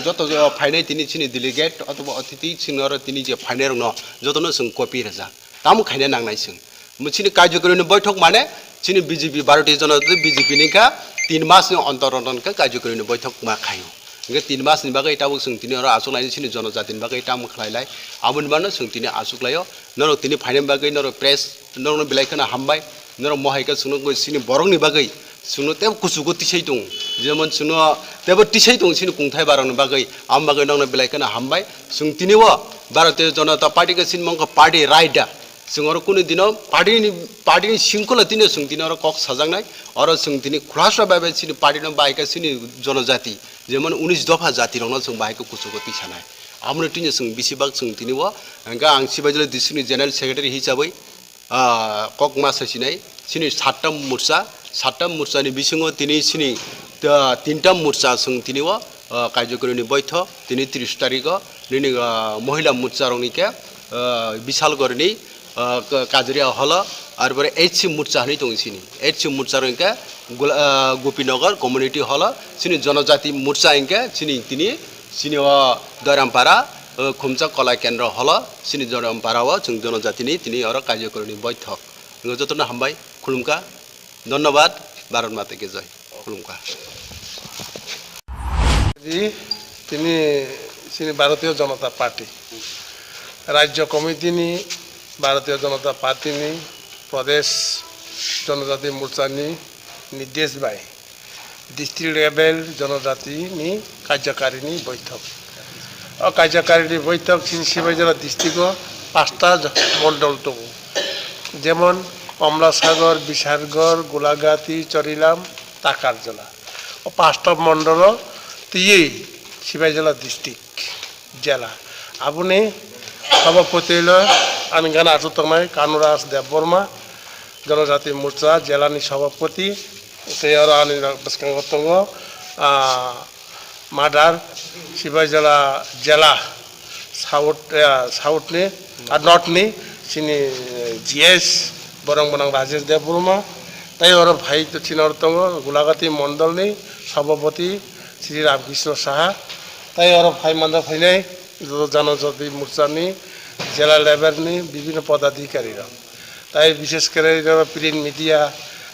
যত ফাইনাল তিনি চিনি ডিলিগেট অথবা অতিথি সিংহর তিনি যে ফাইনাল ন যতনো जों कपि रजा तामु खायने नांनाय जों मोनसे कार्यक्रमनि बैठक माने चिनि बीजेपी भारतीय जनता बीजेपी निका 3 मासनि अन्तरनका कार्यक्रमनि बैठक मा खायो इंगे 3 मासनि बागै तामु जों तिनि आरो आसुलायनि चिनि जनजातिनि बागै तामु खालायलाय आमुनबानो जों तिनि आसुक्लायो नरो तिनि फाइनाल बागै नरो प्रेस नरो बिलाइखना हामबाय नरो महायका सुनो चिनि बरंनि बागै सुनो तेब कुसुगु तिसै दं जेमन सुनो तेब तिसै दं सिनि कुंथाय बारंनि बागै आम बागै नंनो बिलाइखना हामबाय जों तिनिव भारतीय जनता पार्टी का सिन मंग पार्टी राइडा जों आरो कुनु दिनो पार्टी सिंखला तिनि जों तिनि आरो कक साजांनाय आरो जों तिनि खुलासा बाबे सिनि पार्टी न बायका सिनि जनजाति जेमन 19 दफा जाति रंनो जों बायका कुसुगु तिसानाय आमनो तिनि जों बिसिबाग जों तिनिव अंगा आं सिबाजल डिस्ट्रिक्ट जनरल सेक्रेटारि हिसाबै कक मासासिनाय सिनि 7टा मोर्चानि बिसिङाव तिनि सिनि 3टा मोर्चा जों तिनिव कार्यक्रमनि बैठक तिनि 30 तारिख निनि महिला मोर्चा रंनिके विशालगढ़नि काजरिया हल और बरे एच मोर्चा हनी दं सिनी एच मोर्चा इनके गोपीनगर कम्युनिटी हल सिनी जनजाति मोर्चा इनके सिनी तिनी सिनी दरामपारा खुमचा कला केन्द्र हल सिनी दरामपारा जों जनजातिनि तिनी और कार्यकर्णी बैठक जतन हामबाय खुलुमका धन्यवाद भारत माता की जय खुलुमका তিনি সিনি ভারতীয় জনতা পার্টি রাজ্য কমিটি নি ভারতীয় জনতা পার্টি নি প্রদেশ জনজাতি মোর্চা নি নির্দেশ বাই ডিস্ট্রিক্ট লেভেল জনজাতি নি কার্যকারিণী বৈঠক কার্যকারিণী বৈঠক সিবাই জেলা ডিস্ট্রিক্ট 5টা মন্ডল তো যেমন কমলাসাগর বিশারগড় গোলাঘাটি চরিলাম টাকার জেলা ও 5টা মন্ডল তিয়ে সিবাই জেলা ডিস্ট্রিক্ট জেলা আপনি সভাপতি হল আনগান আটুতমাই কানুরাস দেববর্মা জনজাতি মোর্চা জেলানি সভাপতি সেই আর আনি বেসকাঙ্গতঙ্গ মাদার সিবাই জেলা জেলা সাউথনি আর নর্থনি সিনি জিএস বরং বরং রাজেশ দেববর্মা তাই ওর ভাই তো চিনতঙ্গ গোলাঘাটি মন্ডলনি সভাপতি শ্রী রামকৃষ্ণ সাহা তাই ওর ভাই মান্দা ফাইনাই জনজাতি মোর্চানি জেলা লেভেলনি বিভিন্ন পদাধিকারীরা তাই বিশেষ করে প্রিন্ট মিডিয়া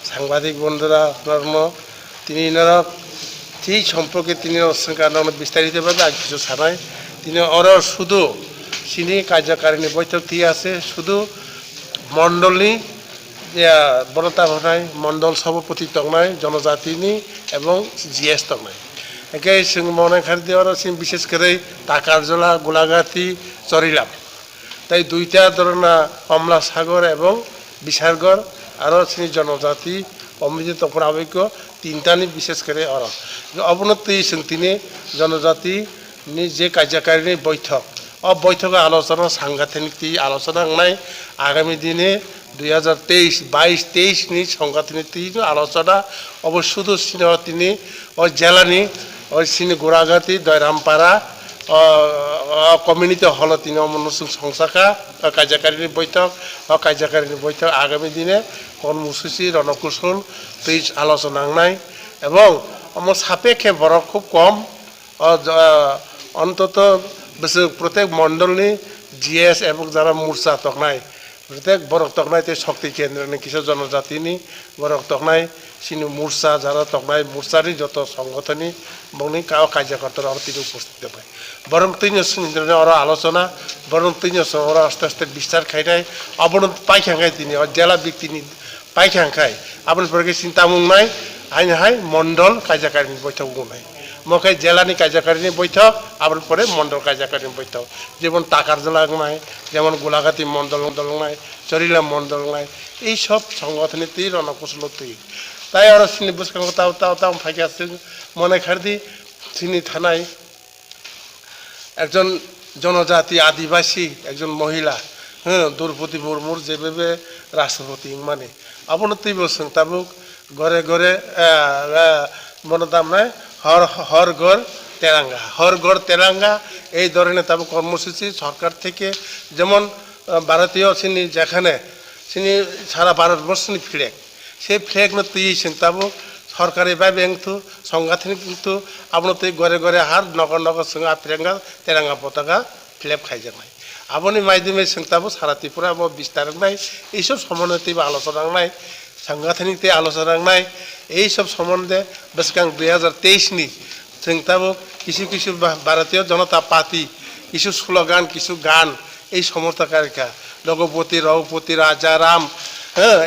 সাংবাদিক বন্ধুরা তিনি এনারা সেই সম্পর্কে তিনি বিস্তারিতভাবে আজ কিছু ছাড়াই তিনি ওরা শুধু চিনি কার্যকারিণী বৈঠক দিয়ে আছে শুধু মণ্ডলী বনতা ভাই মণ্ডল সভাপতি তংনাই জনজাতিনি এবং জিএস তংনাই একে মনে খার দিয়ে বিশেষ করে টাকার জেলা গোলাঘাটি চরিলাম তাই দুইটা ধরনের কমলাসাগর এবং বিশারগড় আরও শ্রী জনজাতি কমিটি তখন আবৈক্য তিনটানি বিশেষ করে অরব অবনতি তিনি জনজাতি যে কার্যকারিণী বৈঠক বৈঠকে আলোচনা সাংগঠনিক আলোচনা নাই আগামী দিনে 2023 নি সাংগঠনিক আলোচনা অবশ্য তিনি ওই জেলানি ওই সিনি গোড়াঘাটি দয়রামপাড়া কমিউনিটি হল তিনি সংসাখা কার্যকারিণী বৈঠক আগামী দিনে কর্মসূচি রণকৌশল তুই আলোচনা নাই এবং আমার সাপেক্ষে বড় খুব কম অন্তত প্রত্যেক মন্ডলী জিএস এবং যারা মোর্চা তকনাই প্রত্যেক বরক তকনাই শক্তি কেন্দ্র কিছু জনজাতিনি বরক তকনাই সিনি মোর্চা যারা তকনাই মোর্চারই যত সংগঠনী বংনি কার্যকর্তারা তিনি উপস্থিত পায় বরং তিনি ওরা আলোচনা বরং তিনি ওরা আস্তে আস্তে বিস্তার খাইনাই অবনত পাইখাঙ্গাই তিনি জেলা ব্যক্তি পাইখাঙ্গাই আপনার পরে চিন্তা মুং নাই আইন হাই মন্ডল কার্যকারিণী বৈঠক মুং নাই মখাই জেলানি কার্যকারিণী বৈঠক আবার পরে মন্ডল কার্যকারিণী বৈঠক যেমন টাকার জেলা নাই যেমন গোলাঘাটি মন্ডল নাই চরিলাম মন্ডল নাই এইসব সংগঠনীতি রণকৌশল তুই তাই আর চিনি বুঝকাঙ্গ তাও ফাঁকি আছে মনে খারদি চিনি থানায় একজন জনজাতি আদিবাসী একজন মহিলা দ্রৌপদী মুর্মুর যেভাবে রাষ্ট্রপতি মানে আপনার তুই বলছেন তাবুক ঘরে ঘরে মনতাম নাই হর ঘর তেরাঙ্গা এই ধরনের তাবু কর্মসূচি সরকার থেকে যেমন ভারতীয় চিনি যেখানে চিনি সারা ভারতবর্ষ ফ্ল্যাগ সেই ফ্ল্যাগ তুইছেন তাবু সরকারি ভাবে কিন্তু সাংগঠনিক কিন্তু আপনার ঘরে ঘরে হার নগর নগর সঙ্গে তেরাঙ্গা পতাকা ফ্ল্যাগ খাই যায় আপনি মাধ্যমে সিংতাবো সারা ত্রিপুরা বিস্তার নাই এইসব সমন্বয় আলোচনা নাই সাংগঠনিক আলোচনা নাই এইসব সম্বন্ধে বেশকাং 2023 নি সিংতাবো কিছু ভারতীয় জনতা পার্টি কিছু স্লোগান কিছু গান এই সমর্থকারিকা রঘুপতি রঘুপতি রাজা রাম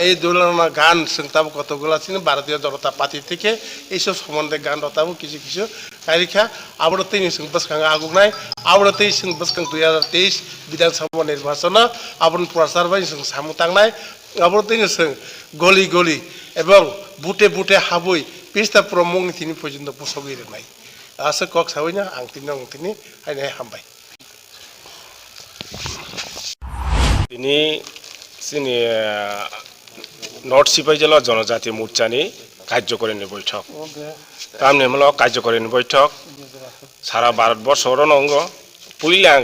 এই ধরনের গান সিংতাবো কতগুলো ছিল ভারতীয় জনতা পার্টি থেকে এইসব সম্বন্ধে গান রতাবো কিছু কারিখা আবরতেই বেশকাং আগুন নাই আবরতেই বেশকাং 2023 বিধানসভা নির্বাচন আপন প্রচার বাই সামুতাংনাই আবরতেই গলি গলি এবং বুটে বুটে হাবই পিস্তা প্রমুখ তিনি পর্যন্ত পোষগই নাই আছে কক সাবই না তিনি হাইনাই হামবাই তিনি চিনি নর্থ সিপাই জেলা জনজাতি মোর্চানি কার্যকরিণী বৈঠক তার নেমল কার্যকরিণী বৈঠক সারা ভারতবর্ষর অঙ্গ পুইলা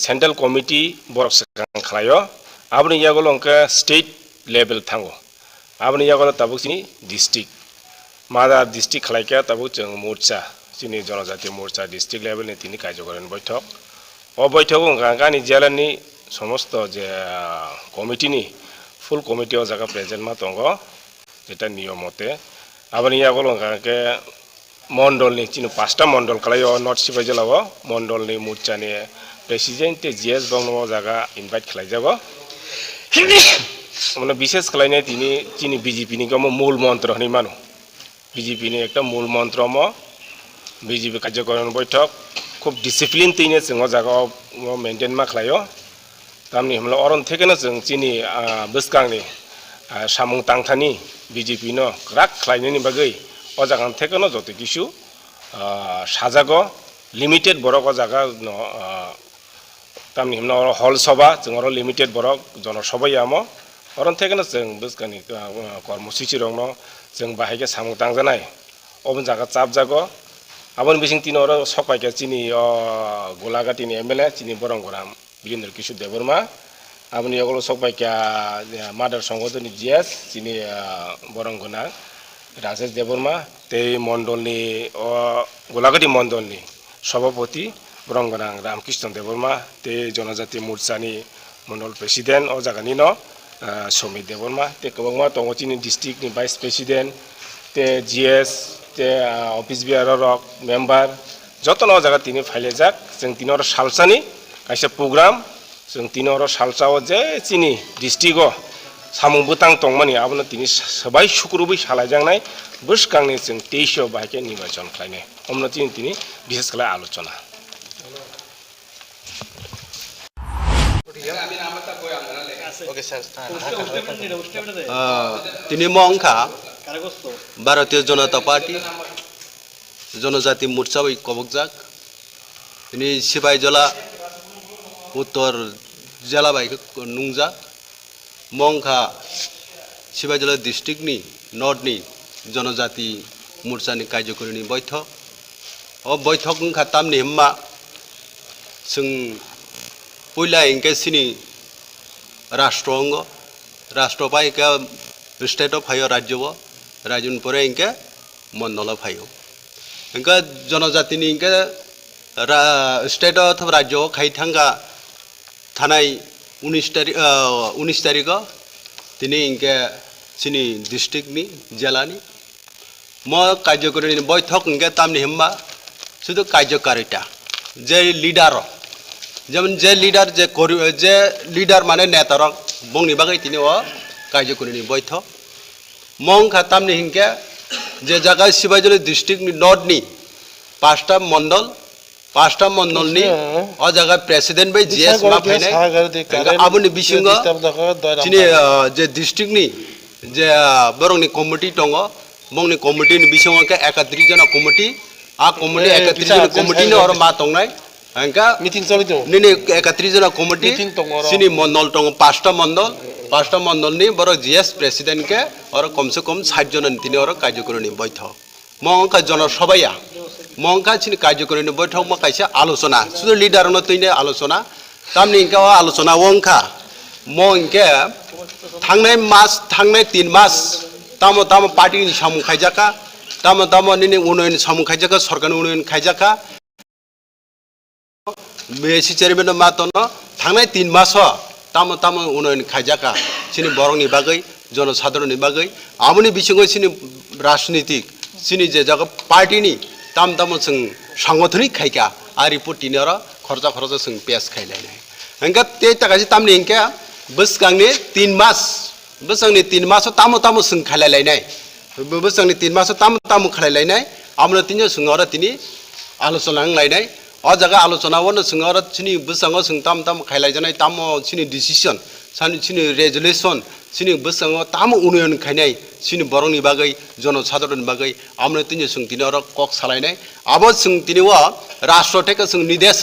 সেন্ট্রাল কমিটি বরক खालायो आबनि यागोल अंके स्टेट लेवल थांगो आबनि यागोल ताबुक सिनि डिस्ट्रिक्ट मादा डिस्ट्रिक्ट खालायका ताबुक जों मोर्चा सिनि जनजाति मोर्चा डिस्ट्रिक्ट लेवल नि तिनि कार्यकरण बैठक अ बैठक गानि जिल्लानि समस्त जे कमिटिनि फुल कमिटी जागा प्रेजेंट मा दंगो जेटा नियम मते आबनि यागोल अंके मंडलनि चिनु 5टा मंडल खालायो नर्थ सिपाइ जिल्लायाव मंडलनि मोर्चानि प्रेसिडेंट जीएस बंगनो जागा इनवाइट खालाय जागो মানে বিশেষ খালাইনে তিনি চিনি বিজেপি নি গম মূল মন্ত্র হনি মানো বিজেপি নি একটা মূল মন্ত্র ম বিজেপি কার্যকরণ বৈঠক খুব ডিসিপ্লিন তিনে जों জায়গা মেইনটেইন मा খালাयो তামনি हमला अरन থেকে না जों চিনি বসকাংনি সামুং তাংথানি বিজেপি ন রাক খালাইনি বাগै অ জায়গা থেকে না যত কিছু সাজাগো লিমিটেড বড় জায়গা তামনি हमला हल सभा जों लिमिटेड बरक जन सबाय आमो अरन थेकेनो जों बसकानि कर्मसूचि रंनो जों बाहायके सामु तांजानाय अबन जागा चाप जागो आबन बिसिं तिन अर सकायके चिनि गोलाघाटिनि एमएलए चिनि बरंगराम बिरेन्द्र किशोर देबरमा आबनि यगलो सकायके मादार संगठननि जीएस चिनि बरंगना राजेश देबरमा ते मण्डलनि गोलाघाटि मण्डलनि सभापति बरंगना रामकृष्ण देबरमा ते जनजाति मोर्चानि मण्डल प्रेसिडेंट अ जागानि न समित देबरमा ते गोबांमा दंगचिनि डिस्ट्रिक्टनि भाइस प्रेसिडेंट ते जीएस ते अफिस बिआर रक मेम्बार जतन जागा तिनि फाइले जाक जों तिनर सालसानि काइसे प्रोग्राम जों तिनर सालसाव जे चिनि डिस्ट्रिक्टआव सामु बुतां तंमानि आबनो तिनि सबाय सुक्रुबै सालायजांनाय बसकांनि जों 23 बाहायके निर्वाचन खालायनाय हमनो तिनि विशेष खालाय आलोचना তিনি মংখা ভারতীয় জনতা পার্টি জনজাতি মোর্চা ওই কবকজাক তিনি সিপাই জেলা উত্তর জেলা বাইক নুংজাক মংখা সিপাই জেলা ডিস্ট্রিক্টনি नर्थनि जनजाति मोर्चानि कार्यकरिनि बैठक अ बैठक ओंखा तामनि हम्मा जों पहिला इंके सिनि राष्ट्रअंग राष्ट्रपा इंके स्टेट फायो राज्य परे इंके मंडल फायो इंके जनजातिनि इंके स्टेट अथवा राज्य खाइथांगा थानाय 19 तारिख तिनि इंके सिनि डिस्ट्रिक्टनि जिल्लानि म कार्यकरिनि बैठक इंके तामनि हम्मा शुद्ध कार्यकारिता जे लीडर যেমন যে লিডার যে লিডার মানে নেতারক বংনি বাগै তিনি ও কার্যকরিনি বৈঠক মং খাতামনি হিংকে যে জায়গা সিবাইজলি ডিস্ট্রিক্টনি নর্থনি 5টা মন্ডলনি ও জায়গা প্রেসিডেন্ট বাই জিএস মা ফাইনাই আবুনি বিসিঙ্গ চিনি যে ডিস্ট্রিক্টনি যে বরংনি কমিটি দङ বংনি কমিটিनि बिसिङावके 31 जना कमिटी आ कमिटी 31 जना कमिटिनि और मा दंनाय Angka meeting soal itu. Nini 31 जना कमिटी सिनी मंडल दङ 5टा मंडल नि बरो जीएस प्रेसिडेंट के और कम से कम 60 जन तिनी और कार्यकरिनि बैठक मंका जन सबाया मंका सिनी कार्यकरिनि बैठक म काइसे आलोचना सुदु लिडार न तैने आलोचना तामनि इंका आलोचना वंखा मंके थांनाय 3 मास तामो पार्टी नि सामु खाइजाका तामो निनि उन्नयन सामु खाइजाका सरकार उन्नयन खाइजाका मेसी चेयरमैन मातनो थांनाय 3 मास तामो उन्नयन खाइजाका सिनि बरंनि बागै जनसाधारणनि बागै आमुनि बिसिङै सिनि राजनीतिक सिनि जे जागा पार्टीनि ताम जों सांगठनिक खाइका आ रिपोर्ट तिनर खर्चा जों पेस खाइलायनाय अंका ते ताकासि तामनि इंका बसगांनि 3 मास तामो जों खाइलायनाय बसगांनि 3 मास तामो खाइलायनाय आमुनि तिनो जों तिनि आलोचना लायनाय अ जगह आलोचना वन सिंगर चिनी बसंग सिंग ताम खाइलाय जानाय ताम चिनी डिसिजन सानि चिनी रेजुलेशन चिनी बसंग ताम उन्नयन खाइनाय चिनी बरंनि बागै जनसाधारणनि बागै आमने तिनि सिं तिनि और कक सालायनाय आबो सिं तिनि व राष्ट्र थेके सिं निदेश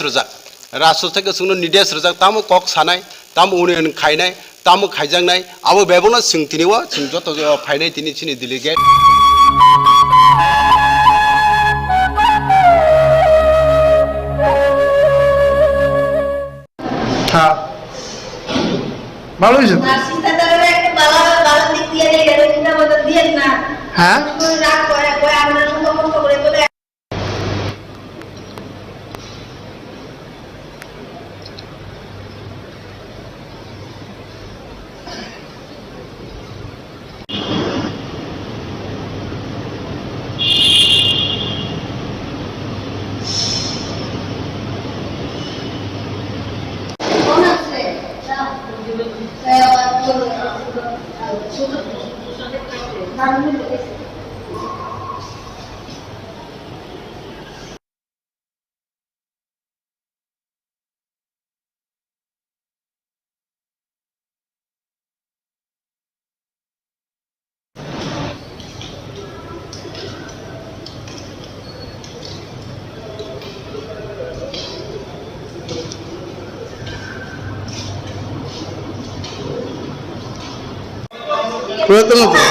रजाक ताम कक सानाय ताम उन्नयन खाइनाय ताम खाइजांनाय आबो बेबनो सिं तिनि व सिं जत फाइनाय तिनि चिनी डेलिगेट ভালো হয়েছে তো? হ্যাঁ পুরাতন তো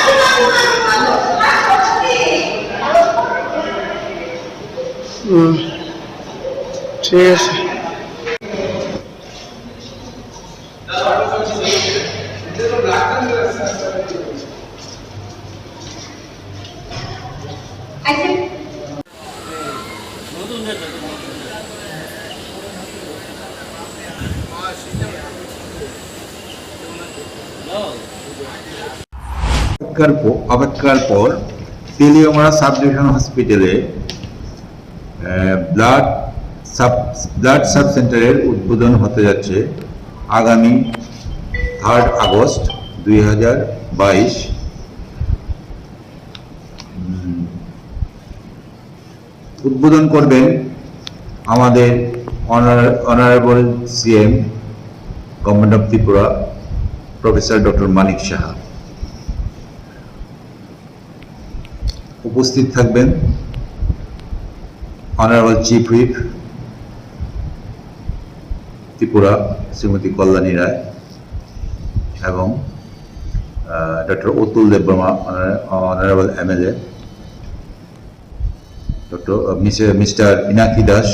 ঠিক আছে অপেক্ষার পর তেলিয়ামারা সাব ডিভিশন হসপিটালে ব্লাড সাব সেন্টারের উদ্বোধন হতে যাচ্ছে আগামী 3 আগস্ট 2022। উদ্বোধন করবেন আমাদের honourable CM government of Tripura professor doctor Manik Saha. উপস্থিত থাকবেন honourable chief whip Tripura Shrimati Kalyani Roy এবং doctor Atul Debbarma honourable MLA, mister Pinaki Das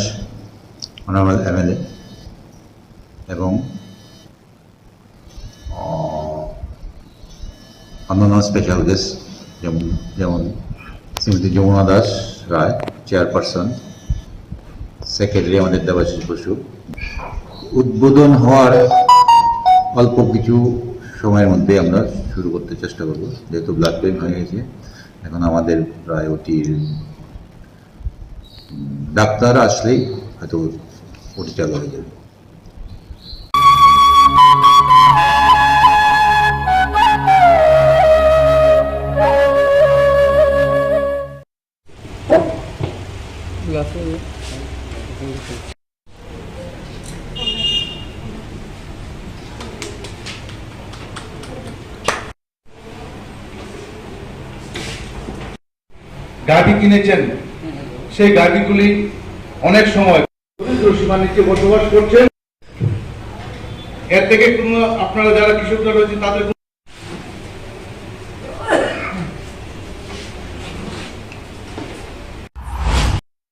honourable MLA এবং অন্যান্য স্পেশাল গেস্ট যেমন শ্রীমতী যমুনা দাস রায় চেয়ারপারসন, সেক্রেটারি আমাদের দেবাশিস বসু। উদ্বোধন হওয়ার অল্প কিছু সময়ের মধ্যে আমরা শুরু করতে চেষ্টা করব, যেহেতু ব্লাড পেন হয়ে গেছে। এখন আমাদের প্রায় ওটির ডাক্তার আসলেই হয়তো ওটি চালু হয়ে যাবে। গাড়ি কিনেছেন, সেই গাড়িগুলি অনেক সময় সীমান্তে বসবাস করছেন। এর থেকে কোনো আপনারা যারা কৃষকরা রয়েছে তাদের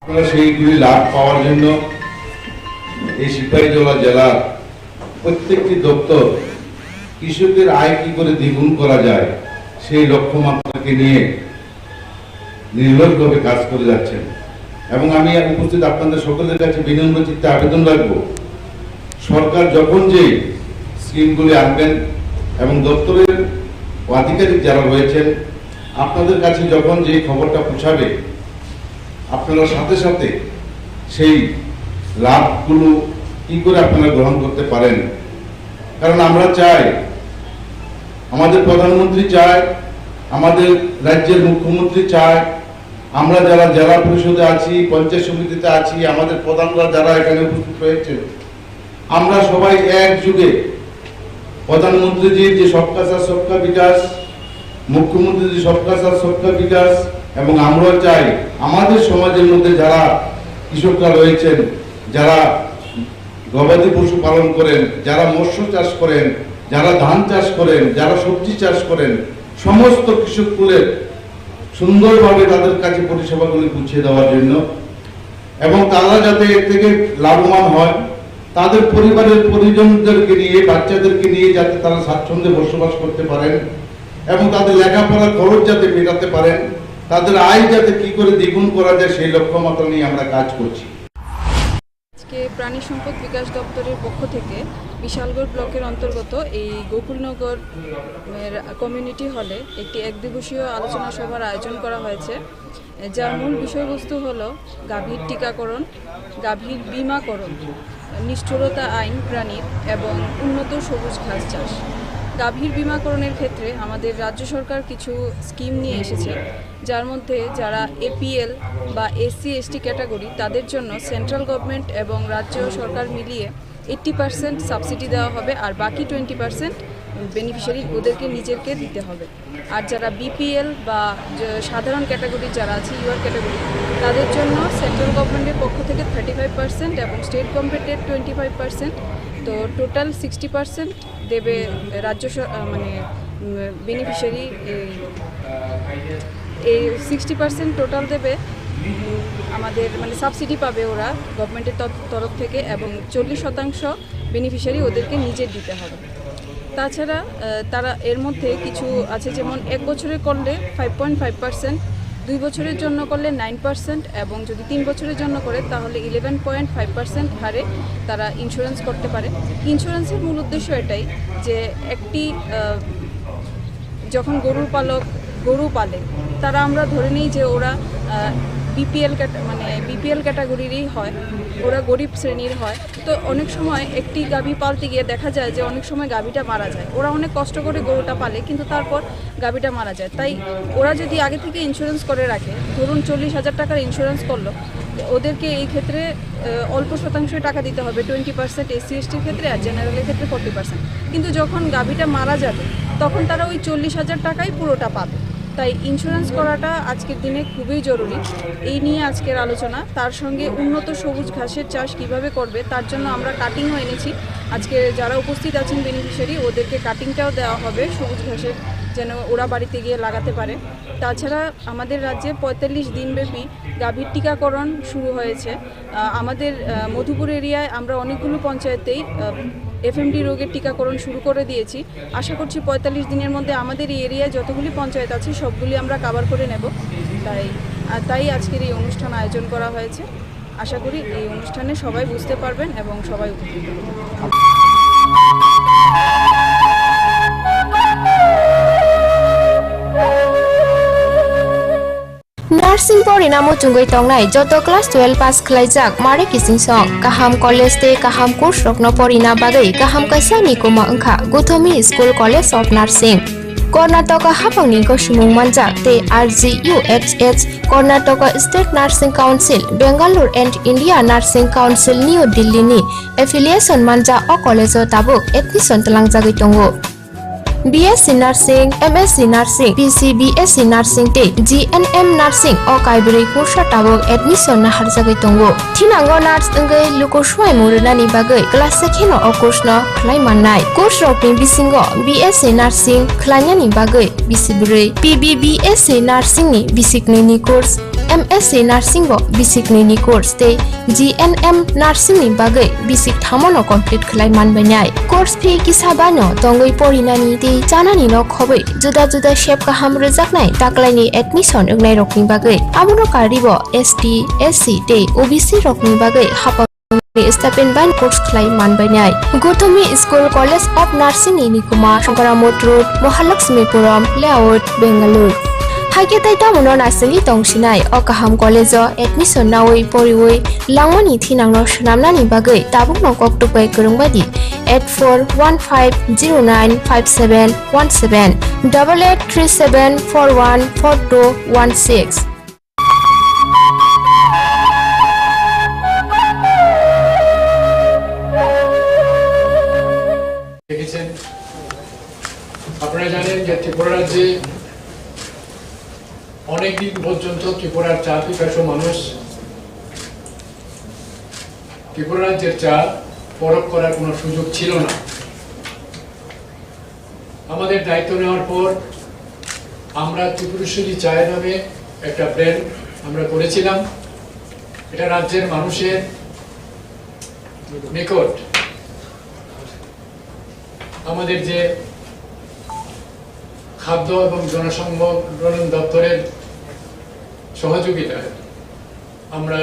আপনারা সেইগুলি লাভ পাওয়ার জন্য এই সিপাহীজলা জেলার প্রত্যেকটি দপ্তর কৃষকের আয় কি করে দ্বিগুণ করা যায় সেই লক্ষ্যমাত্রাকে নিয়ে নির্ভরভাবে কাজ করে যাচ্ছেন। এবং আমি উপস্থিত আপনাদের সকলের কাছে বিনম্র চিত্তে আবেদন রাখবো, সরকার যখন যে স্কিমগুলি আনবেন এবং দপ্তরের আধিকারিক যারা রয়েছেন আপনাদের কাছে যখন যে খবরটা পৌঁছাবে আপনারা সাথে সাথে সেই লাভগুলো কি করে আপনারা গ্রহণ করতে পারেন। কারণ আমরা চাই, আমাদের প্রধানমন্ত্রী চায়, আমাদের রাজ্যের মুখ্যমন্ত্রী চায়, আমরা যারা জেলা পরিষদে আছি, পঞ্চায়েত সমিতিতে আছি, আমাদের প্রধানরা যারা এখানে উপস্থিত হয়েছেন, আমরা সবাই একযুগে প্রধানমন্ত্রীজির যে সবকা সাথ সবকা বিকাশ, মুখ্যমন্ত্রী যে সবকা সাথ সবকা বিকাশ, এবং আমরা চাই আমাদের সমাজের মধ্যে যারা কৃষকরা রয়েছেন, যারা গবাদি পশু পালন করেন, যারা মৎস্য চাষ করেন, যারা ধান চাষ করেন, যারা সবজি চাষ করেন, সমস্ত কৃষককুলের সুন্দরভাবে তাদের কাছে পরিষেবাগুলি পৌঁছে দেওয়ার জন্য এবং তারা যাতে এর থেকে লাভবান হয় তাদের পরিবারের পরিজনদেরকে নিয়ে, বাচ্চাদেরকে নিয়ে যাতে তারা স্বাচ্ছন্দ্যে বসবাস করতে পারেন এবং তাদের লেখাপড়ার খরচ যাতে মেটাতে পারেন, তাদের আয় যাতে কি করে দ্বিগুণ করা যায় সেই লক্ষ্যমাত্রা নিয়ে আমরা কাজ করছি। আজকে প্রাণী সম্পদ বিকাশ দপ্তরের পক্ষ থেকে বিশালগড় ব্লকের অন্তর্গত এই গোকুলনগর কমিউনিটি হলে একটি একদিবসীয় আলোচনা সভার আয়োজন করা হয়েছে, যার মূল বিষয়বস্তু হলো গাভীর টিকাকরণ, গাভীর বীমাকরণ, নিষ্ঠুরতা আইন প্রাণীর এবং উন্নত সবুজ ঘাস চাষ। গাভীর বীমাকরণের ক্ষেত্রে আমাদের রাজ্য সরকার কিছু স্কিম নিয়ে এসেছে, যার মধ্যে যারা এপিএল বা SC/ST ক্যাটাগরি তাদের জন্য সেন্ট্রাল গভর্নমেন্ট এবং রাজ্য সরকার মিলিয়ে 80% সাবসিডি দেওয়া হবে, আর বাকি 20% বেনিফিশিয়ারি ওদেরকে নিজেকে দিতে হবে। আর যারা BPL বা সাধারণ ক্যাটাগরি যারা আছে UR ক্যাটাগরি তাদের জন্য সেন্ট্রাল গভর্নমেন্টের পক্ষ থেকে 35% এবং স্টেট গভর্নমেন্টের 25%, তো টোটাল 60% দেবে রাজ্য মানে বেনিফিশিয়ারি। এই 60% টোটাল দেবে আমাদের মানে সাবসিডি পাবে ওরা গভর্নমেন্টের তরফ থেকে, এবং 40% বেনিফিশিয়ারি ওদেরকে নিজের দিতে হবে। তাছাড়া তারা এর মধ্যে কিছু আছে, যেমন 1 বছরের করলে 5.5%, 2 বছরের জন্য করলে 9%, এবং যদি 3 বছরের জন্য করে তাহলে 11.5% হারে তারা ইন্স্যুরেন্স করতে পারে। ইন্স্যুরেন্সের মূল উদ্দেশ্য এটাই যে একটি যখন গরু পালে তারা আমরা ধরে নিই যে ওরা বিপিএল ক্যাটাগরিরই হয়, ওরা গরিব শ্রেণীর হয়, তো অনেক সময় একটি গাভী পালতে গিয়ে দেখা যায় যে অনেক সময় গাভীটা মারা যায়। ওরা অনেক কষ্ট করে গরুটা পালে কিন্তু তারপর গাভীটা মারা যায়। তাই ওরা যদি আগে থেকে ইন্স্যুরেন্স করে রাখে, ধরুন 40,000 টাকার ইন্স্যুরেন্স করলো, ওদেরকে এই ক্ষেত্রে অল্প শতাংশই টাকা দিতে হবে, 20% SC/STর ক্ষেত্রে, আর জেনারেলের ক্ষেত্রে 40%। কিন্তু যখন গাভীটা মারা যাবে তখন তারা ওই 40,000 টাকাই পুরোটা পাবে। তাই ইন্স্যুরেন্স করাটা আজকের দিনে খুবই জরুরি। এই নিয়ে আজকের আলোচনা, তার সঙ্গে উন্নত সবুজ ঘাসের চাষ কিভাবে করবে তার জন্য আমরা কাটিংও এনেছি। আজকে যারা উপস্থিত আছেন বেনিফিশিয়ারি ওদেরকে কাটিংটাও দেওয়া হবে সবুজ ঘাসের, যেন ওরা বাড়িতে গিয়ে লাগাতে পারে। তাছাড়া আমাদের রাজ্যে 45 দিনব্যাপী গাভীর টিকাকরণ শুরু হয়েছে। আমাদের মধুপুর এরিয়ায় আমরা অনেকগুলো পঞ্চায়েতেই FMD রোগের টিকাকরণ শুরু করে দিয়েছি। আশা করছি 45 দিনের মধ্যে আমাদের এই এরিয়ায় যতগুলি পঞ্চায়েত আছে সবগুলি আমরা কভার করে নেব। তাই আজকের এই অনুষ্ঠান আয়োজন করা হয়েছে। আশা করি এই অনুষ্ঠানে সবাই বুঝতে পারবেন এবং সবাই উপকৃত হবেন। नार्सिं परिणामो चुंगै तंगनाय जत क्लास 12 पास खलाइजाक मारे किसिं सं काहाम कलेज ते काहाम कोर्स रखनो परिना बागै काहाम कैसा निकुमा अंखा गुथमी school college of nursing Karnataka हाफांनि गसुमुं मानजाक ते RGUHH Karnataka state nursing council Bengaluru and India nursing council new दिल्लीनि एफिलिएशन मानजा अ कलेजो ताबुक एडमिशन तलांजागै दंगो। BSc Nursing, MSc Nursing, BSc Nursing te GNM Nursing o kaibri kursa tabok admission na harjagai tongo. Thinango nurse engai lukoswai murunani bagai class sekhino o course no khlai mannai. Course rokni bisingo BSc Nursing khlainani bagai bisibrei, BSc Nursing ni bisikni ni course, MSc Nursing bo bisikni ni course te GNM Nursing ni bagai bisik thamono complete khlai manbainai. Course fee kisabano tongoi porinani te janani no khobai juda juda shape kaham rejaknai taklaini admission ognai rokni bagai abono karibo ST SC te OBC rokni bagai hapa stipend ban course khlai manbainai. Gothami School College of Nursing ni Nikuma Shankaramot Road Mahalakshmipuram Layout Bengaluru haike tai tamono nasingi tongsinai o kaham college o admission nawai poriwai langmani thinangno swnamnani bagai tabukno koktupai kurungbadi 8415095717 8837414216 দেখেছেন আপনারা জানেন যে ত্রিপুরা রাজ্যে অনেকদিন পর্যন্ত ত্রিপুরার চা পিপাসু মানুষ ত্রিপুরা রাজ্যের চা পরখ করার কোনো সুযোগ ছিল না। আমাদের দায়িত্ব নেওয়ার পর আমরা ত্রিপুরেশ্বরী চায়ের নামে একটা ব্র্যান্ড আমরা করেছিলাম। এটা রাজ্যের মানুষের নিকট আমাদের যে খাদ্য এবং জনসংরক্ষণ দপ্তরের সহযোগিতায় আমরা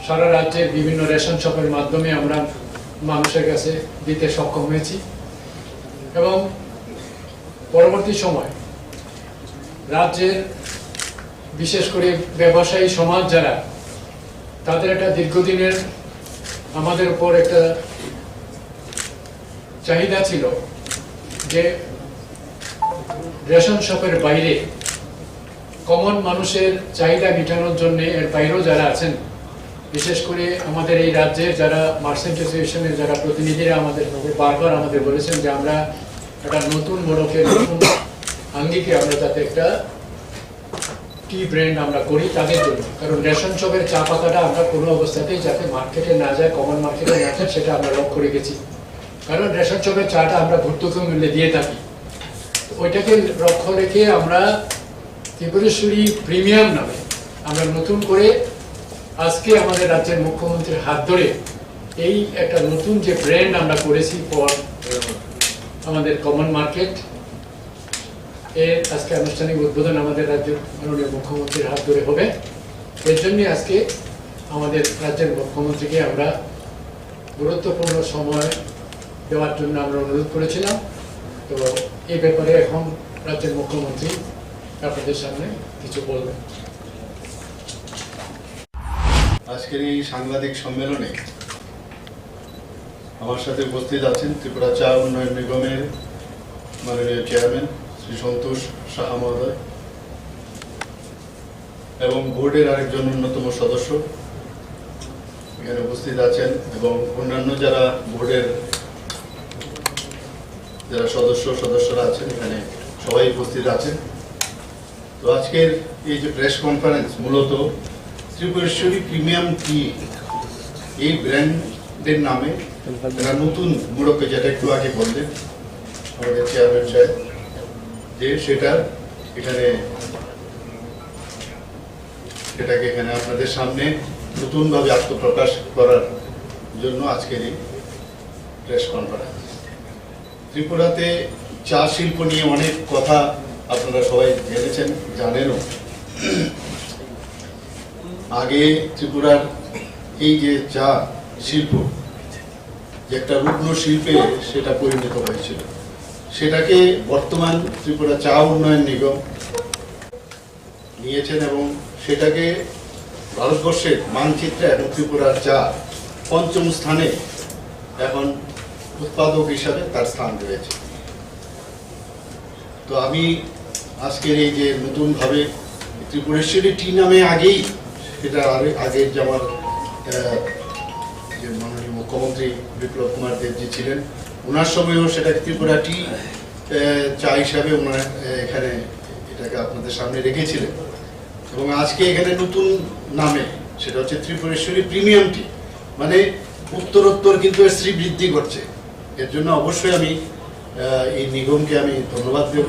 সারা রাজ্যের বিভিন্ন রেশন শপের মাধ্যমে আমরা মানুষের কাছে দিতে সক্ষম হয়েছি এবং পরবর্তী সময় রাজ্যের বিশেষ করে ব্যবসায়ী সমাজ যারা তাদের একটা দীর্ঘদিনের আমাদের উপর একটা চাহিদা ছিল যে রেশন শপের বাইরে কমন মানুষের চাহিদা মেটানোর জন্য এর বাইরেও যারা আছেন বিশেষ করে আমাদের এই রাজ্যের যারা মার্চেন্ট অ্যাসোসিয়েশনের যারা প্রতিনিধিরা আমাদের বারবার আমাদের বলেছেন যে আমরা একটা নতুন মোড়কের নতুন আঙ্গিকে আমরা যাতে একটা টি ব্র্যান্ড আমরা করি তাদের জন্য, কারণ রেশন শপের চা পাতাটা আমরা কোনো অবস্থাতেই যাতে মার্কেটে না যায়, কমন মার্কেটে না যায় সেটা আমরা লক্ষ্য রেখেছি। কারণ রেশন শপের চাটা আমরা ভর্তুকি মূল্যে দিয়ে থাকি, ওইটাকে লক্ষ্য রেখে আমরা ত্রিপুরেশ্বরী প্রিমিয়াম নামে আমরা নতুন করে আজকে আমাদের রাজ্যের মুখ্যমন্ত্রীর হাত ধরে এই একটা নতুন যে ব্র্যান্ড আমরা করেছি ফর আমাদের কমন মার্কেট, এর আজকে আনুষ্ঠানিক উদ্বোধন আমাদের রাজ্যের মাননীয় মুখ্যমন্ত্রীর হাত ধরে হবে। এর জন্য আজকে আমাদের রাজ্যের মুখ্যমন্ত্রীকে আমরা গুরুত্বপূর্ণ সময় দেওয়ার জন্য আমরা অনুরোধ করেছিলাম। তো এই ব্যাপারে এখন রাজ্যের মুখ্যমন্ত্রী আপনাদের সামনে কিছু বলবেন। আজকের এই সাংবাদিক সম্মেলনে আমার সাথে উপস্থিত আছেন ত্রিপুরা চা উন্নয়ন নিগমের মাননীয় চেয়ারম্যান শ্রী সন্তোষ সাহা মহোদয় এবং বোর্ডের আরেকজন অন্যতম সদস্য এখানে উপস্থিত আছেন এবং অন্যান্য যারা বোর্ডের যারা সদস্যরা আছেন এখানে সবাই উপস্থিত আছেন। তো আজকের এই যে প্রেস কনফারেন্স মূলত ত্রিপুরেশ্বরী প্রিমিয়াম টি এই ব্র্যান্ডের নামে একটা নতুন মোড়কে, যেটা একটু আগে বললেন আমাদের চেয়ারম্যান সাহেব, যে সেটাকে এখানে আপনাদের সামনে নতুনভাবে আত্মপ্রকাশ করার জন্য আজকের এই প্রেস কনফারেন্স। ত্রিপুরাতে চা শিল্প নিয়ে অনেক কথা আপনারা সবাই জেনেছেন, জানেনও। আগে ত্রিপুরার এই যে চা শিল্প যে একটা রুগ্ন শিল্পে সেটা পরিণত হয়েছিল, সেটাকে বর্তমান ত্রিপুরা চা উন্নয়ন নিগম নিয়েছেন এবং সেটাকে ভারতবর্ষের মানচিত্রে এবং ত্রিপুরার চা ৫ম স্থানে এখন উৎপাদক হিসাবে তার স্থান রয়েছে। তো আমি আজকের এই যে নতুনভাবে ত্রিপুরেশ্বরী টি নামে আগেই সেটা আগের যে আমার যে মাননীয় মুখ্যমন্ত্রী বিপ্লব কুমার দেবজি ছিলেন, ওনার সময়ও সেটা ত্রিপুরা টি চা হিসাবে ওনার এখানে এটাকে আপনাদের সামনে রেখেছিলেন এবং আজকে এখানে নতুন নামে সেটা হচ্ছে ত্রিপুরেশ্বরী প্রিমিয়াম টি, মানে উত্তরোত্তর কিন্তু এর শ্রীবৃদ্ধি করছে। এর জন্য অবশ্যই আমি এই নিগমকে আমি ধন্যবাদ দেব।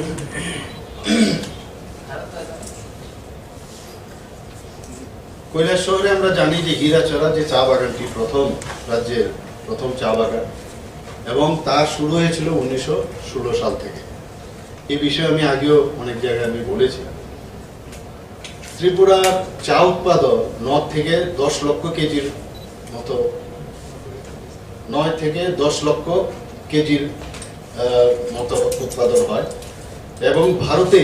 কৈলাস শহরে আমরা জানি যে হীরাচড়া যে চা বাগানটি রাজ্যের প্রথম চা বাগান এবং তা শুরু হয়েছিল 1916 সাল থেকে। এই বিষয়ে আমি আগেও অনেক জায়গায় আমি বলেছি। ত্রিপুরার চা উৎপাদন 9 থেকে 10 লক্ষ কেজির মতো 9 থেকে 10 লক্ষ কেজির মতো উৎপাদন হয় এবং ভারতে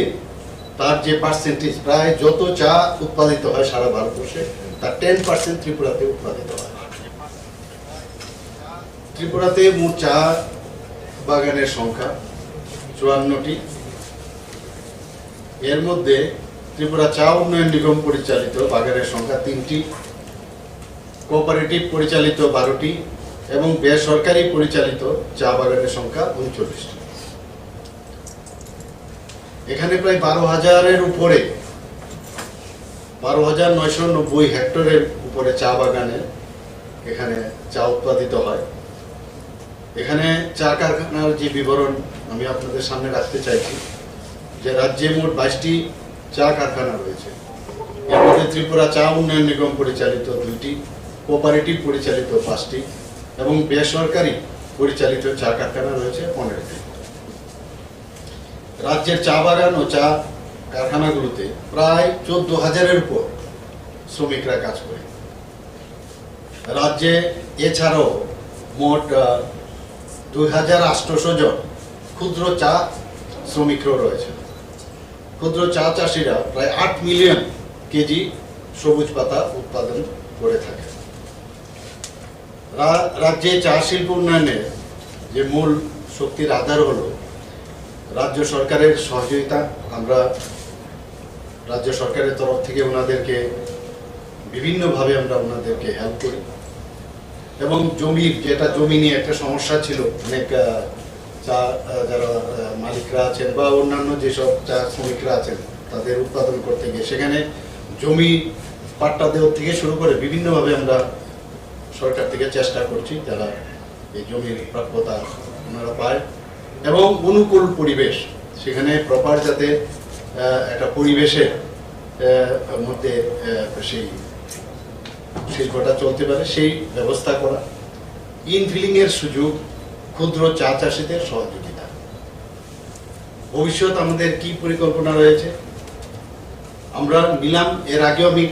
তার যে পার্সেন্টেজ প্রায় যত চা উৎপাদিত হয় সারা ভারতবর্ষে তার 10% ত্রিপুরাতে উৎপাদিত হয়। ত্রিপুরাতে মোট চা বাগানের সংখ্যা 54টি। এর মধ্যে ত্রিপুরা চা উন্নয়ন নিগম পরিচালিত বাগানের সংখ্যা 3টি, কোঅপারেটিভ পরিচালিত 12টি এবং বেসরকারি পরিচালিত চা বাগানের সংখ্যা 39টি। এখানে প্রায় 12,000-এর উপরে 12,990 হেক্টরের উপরে চা বাগানে এখানে চা উৎপাদিত হয়। এখানে চা কারখানার যে বিবরণ আমি আপনাদের সামনে রাখতে চাইছি, যে রাজ্যে মোট 22টি চা কারখানা রয়েছে। এর মধ্যে ত্রিপুরা চা উন্নয়ন নিগম পরিচালিত 2টি, কোঅপারেটিভ পরিচালিত 5টি এবং বেসরকারি পরিচালিত চা কারখানা রয়েছে 15টি। রাজ্যের চা বাগান ও চা কারখানাগুলোতে প্রায় 14,000-এর উপর শ্রমিকরা কাজ করে। রাজ্যে এছাড়াও মোট 2,800 জন ক্ষুদ্র চা শ্রমিকরাও রয়েছে। ক্ষুদ্র চা চাষিরা প্রায় 8 মিলিয়ন কেজি সবুজ পাতা উৎপাদন করে থাকে। রাজ্যে চা শিল্প উন্নয়নের যে মূল শক্তির আধার হলো রাজ্য সরকারের সহযোগিতা। আমরা রাজ্য সরকারের তরফ থেকে ওনাদেরকে বিভিন্নভাবে আমরা ওনাদেরকে হেল্প করি এবং জমি নিয়ে একটা সমস্যা ছিল, অনেক চা যারা মালিকরা আছেন বা অন্যান্য যেসব চা শ্রমিকরা আছেন তাদের উৎপাদন করতে গিয়ে সেখানে জমি পাট্টা দেওয়ার থেকে শুরু করে বিভিন্নভাবে আমরা সরকার থেকে চেষ্টা করছি যারা এই জমির প্রাপ্যতা ওনারা পায় এবং অনুকূল পরিবেশ, সেখানে প্রপার যাতে একটা পরিবেশের মধ্যে সেই শিল্পটা চলতে পারে সেই ব্যবস্থা করা, ইনফিলিং এর সুযোগ, ক্ষুদ্র চা চাষিদের সহযোগিতা। ভবিষ্যৎ আমাদের কি পরিকল্পনা রয়েছে? আমরা নিলাম, এর আগেও আমি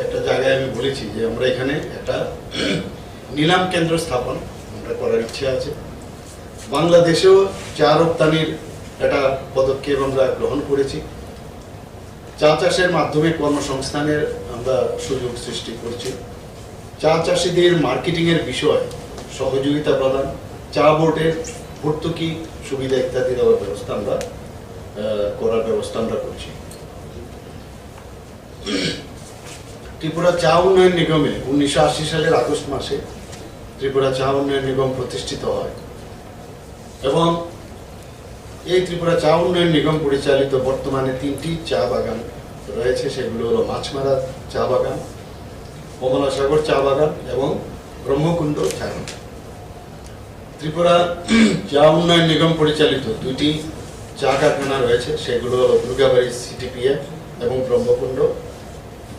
একটা জায়গায় আমি বলেছি যে আমরা এখানে একটা নিলাম কেন্দ্র স্থাপন আমরা করার ইচ্ছে আছে। বাংলাদেশেও চা রপ্তানির একটা পদক্ষেপ আমরা গ্রহণ করেছি। চা চাষের মাধ্যমে কর্মসংস্থানের আমরা সুযোগ সৃষ্টি করছি। চা চাষিদের মার্কেটিং এর বিষয়ে সহযোগিতা প্রদান, চা বোর্ডের ভর্তুকি সুবিধা ইত্যাদি দেওয়ার ব্যবস্থা আমরা করার ব্যবস্থা আমরা করছি। ত্রিপুরা চা উন্নয়ন নিগমে 1980 সালের আগস্ট মাসে ত্রিপুরা চা উন্নয়ন নিগম প্রতিষ্ঠিত হয় এবং এই ত্রিপুরা চা উন্নয়ন নিগম পরিচালিত বর্তমানে 3টি চা বাগান রয়েছে। সেগুলো হলো মাছমারা চা বাগান, কমলাসাগর চা বাগান এবং ব্রহ্মকুণ্ড চা বাগান। ত্রিপুরা চা উন্নয়ন নিগম পরিচালিত 2টি চা কারখানা রয়েছে, সেগুলো হলো দুর্গাবাড়ি সিটিপিএফ এবং ব্রহ্মকুণ্ড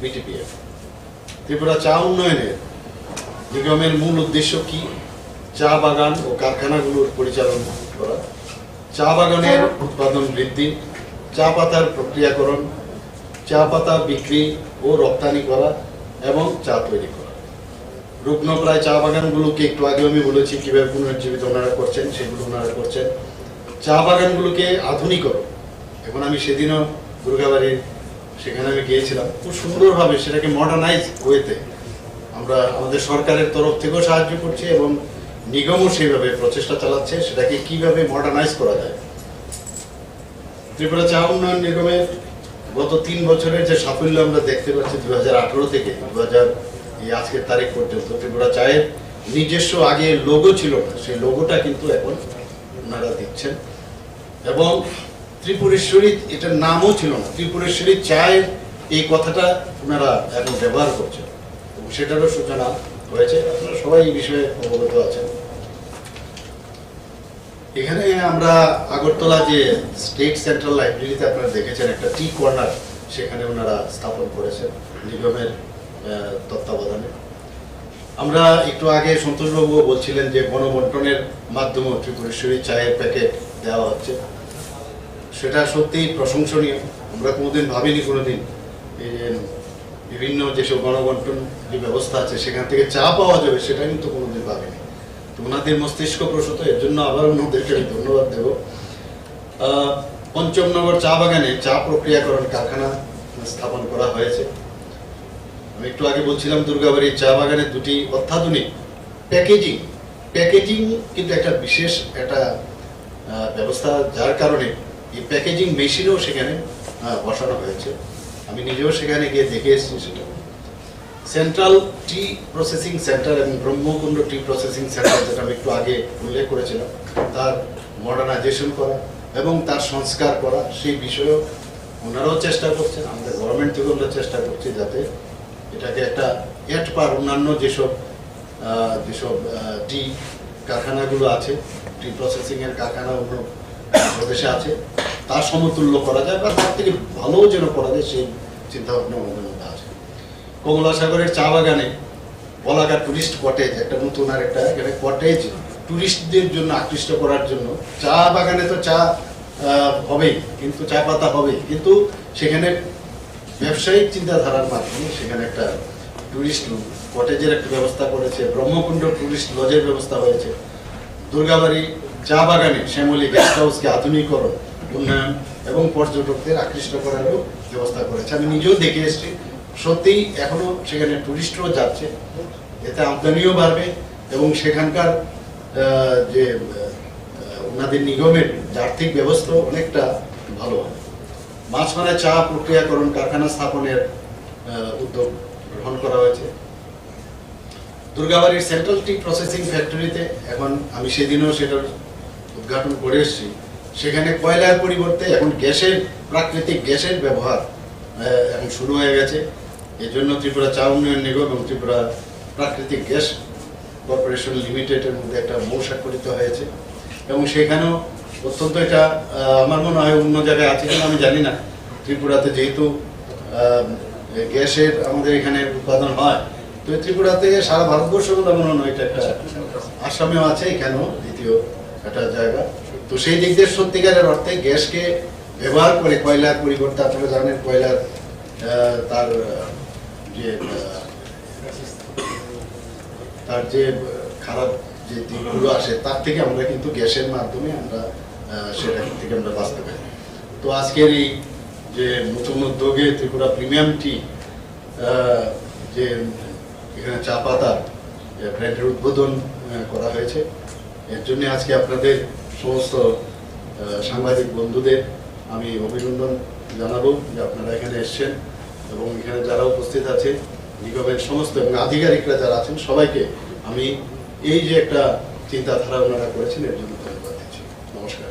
বিটিপিএফ। ত্রিপুরা চা উন্নয়নের নিগমের মূল উদ্দেশ্য কি? চা বাগান ও কারখানাগুলোর পরিচালনা করা, চা বাগানের উৎপাদন বৃদ্ধি, চা পাতার প্রক্রিয়াকরণ, চা পাতা বিক্রি ও রপ্তানি করা এবং চা তৈরি করা। রুগ্নপ্রায় চা বাগানগুলোকে একটু আগে আমি বলেছি কিভাবে পুনরুজ্জীবিত ওনারা করছেন, সেগুলো ওনারা করছেন। চা বাগানগুলোকে আধুনিকরণ, এখন আমি সেদিনও দুর্গাবাড়ির সেখানে আমি গিয়েছিলাম, খুব সুন্দরভাবে সেটাকে মডার্নাইজ ওয়েতে আমরা আমাদের সরকারের তরফ থেকেও সাহায্য করছি এবং নিগমও সেইভাবে প্রচেষ্টা চালাচ্ছে সেটাকে কিভাবে মডার্নাইজ করা যায়। ত্রিপুরা চা উন্নয়ন নিগমের গত 3 বছরের যে সাফল্য আমরা দেখতে পাচ্ছি 2018 থেকে 2000 এই আজকের তারিখ পর্যন্ত, ত্রিপুরা চায়ের নিজস্ব আগে লোগো ছিল না, সেই লোগোটা কিন্তু এখন ওনারা দিচ্ছেন এবং ত্রিপুরেশ্বরী এটার নামও ছিল না, ত্রিপুরেশ্বরী চায়ের এই কথাটা ওনারা এখন ব্যবহার করছেন এবং সেটারও সূচনা হয়েছে। আপনারা সবাই এই বিষয়ে অবগত আছেন। এখানে আমরা আগরতলা যে স্টেট সেন্ট্রাল লাইব্রেরিতে আপনারা দেখেছেন একটা টি কর্নার, সেখানে ওনারা স্থাপন করেছেন নিগমের তত্ত্বাবধানে। আমরা একটু আগে সন্তোষবাবু বলছিলেন যে গণবন্টনের মাধ্যমে ত্রিপুরেশ্বরী চায়ের প্যাকেট দেওয়া হচ্ছে, সেটা সত্যিই প্রশংসনীয়। আমরা কোনোদিন ভাবিনি কোনোদিন এই যে বিভিন্ন যেসব গণবন্টন যে ব্যবস্থা আছে সেখান থেকে চা পাওয়া যাবে, সেটা কিন্তু কোনোদিন ভাবিনি। তো ওনাদের মস্তিষ্ক প্রসূত, এর জন্য আবার ওনাদেরকে আমি ধন্যবাদ দেব। পঞ্চমনগর চা বাগানে চা প্রক্রিয়াকরণ কারখানা স্থাপন করা হয়েছে। আমি একটু আগে বলছিলাম দুর্গাবাড়ির চা বাগানে 2টি অত্যাধুনিক প্যাকেজিং কিন্তু একটা বিশেষ একটা ব্যবস্থা, যার কারণে এই প্যাকেজিং মেশিনও সেখানে বসানো হয়েছে। আমি নিজেও সেখানে গিয়ে দেখে এসেছি। সেটা সেন্ট্রাল টি প্রসেসিং সেন্টার এবং ব্রহ্মকুণ্ড টি প্রসেসিং সেন্টার, যেটা আমি একটু আগে উল্লেখ করেছিলাম, তার মডার্নাইজেশন করা এবং তার সংস্কার করা, সেই বিষয়েও ওনারাও চেষ্টা করছেন। আমাদের গভর্নমেন্ট থেকেও আমরা চেষ্টা করছি যাতে এটাকে একটা পার অন্যান্য যেসব টি কারখানাগুলো আছে, টি প্রসেসিং এর কারখানা অন্য প্রদেশে আছে, তার সমতুল্য করা যায় বা তার থেকে ভালোও যেন করা যায় সেই চিন্তা ভাবনা আমাদের মধ্যে আছে। কমলাসাগরের চা বাগানে বলাকা টুরিস্ট কটেজ, একটা নতুন আর একটা এখানে কটেজ টুরিস্টদের জন্য আকৃষ্ট করার জন্য চা বাগানে তো চা হবেই, কিন্তু চা পাতা হবেই, কিন্তু সেখানে ব্যবসায়িক চিন্তাধারার মাধ্যমে সেখানে একটা টুরিস্ট কটেজের একটা ব্যবস্থা করেছে, ব্রহ্মকুণ্ড টুরিস্ট লজের ব্যবস্থা হয়েছে, দুর্গাবাড়ি চা বাগানে শ্যামলী গেস্ট হাউসকে আধুনিকরণ, উন্নয়ন এবং পর্যটকদের আকৃষ্ট করারও ব্যবস্থা করেছে। আমি নিজেও দেখে এসেছি, সত্যিই এখনো সেখানে টুরিস্টরাও যাচ্ছে, এতে আমদানিও বাড়বে এবং সেখানকার যে ওনাদের নিগমের আর্থিক ব্যবস্থা অনেকটা ভালো হবে। মাঝখানে চা প্রক্রিয়াকরণ কারখানা স্থাপনের উদ্যোগ গ্রহণ করা হয়েছে। দুর্গাবাড়ির সেন্ট্রাল টি প্রসেসিং ফ্যাক্টরিতে এখন আমি সেদিনও সেটার উদ্ঘাটন করে এসেছি, সেখানে কয়লার পরিবর্তে এখন গ্যাসের, প্রাকৃতিক গ্যাসের ব্যবহার এখন শুরু হয়ে গেছে। এর জন্য ত্রিপুরা চা উন্নয়ন নিগম এবং ত্রিপুরা প্রাকৃতিক গ্যাস কর্পোরেশন লিমিটেডের মধ্যে একটা মৌ স্বাক্ষরিত হয়েছে এবং সেখানেও অত্যন্ত এটা আমার মনে হয় অন্য জায়গায় আছে কিনা আমি জানি না। ত্রিপুরাতে যেহেতু গ্যাসের আমাদের এখানে উৎপাদন হয়, তো ত্রিপুরাতে সারা ভারতবর্ষ বলে মনে হয় এটা একটা, আসামেও আছে, এখানেও দ্বিতীয় একটা জায়গা। তো সেই দিক দিয়ে সত্যিকারের অর্থে গ্যাসকে ব্যবহার করে কয়লার পরিবর্তে, আপনারা জানেন কয়লার তার যে খারাপ যে দিকগুলো আসে তার থেকে আমরা কিন্তু গ্যাসের মাধ্যমে আমরা সেটা থেকে আমরা বাঁচতে পারি। তো আজকের এই যে নতুন উদ্যোগে ত্রিপুরা প্রিমিয়াম টি যে এখানে চা পাতা ব্র্যান্ডের উদ্বোধন করা হয়েছে, এর জন্য আজকে আপনাদের সমস্ত সাংবাদিক বন্ধুদের আমি অভিনন্দন জানাবো যে আপনারা এখানে এসছেন এবং এখানে যারা উপস্থিত আছে নিগমের সমস্ত এবং আধিকারিকরা যারা আছেন সবাইকে আমি এই যে একটা চিন্তাধারা ওনারা করেছেন এর জন্য ধন্যবাদ দিচ্ছি। নমস্কার।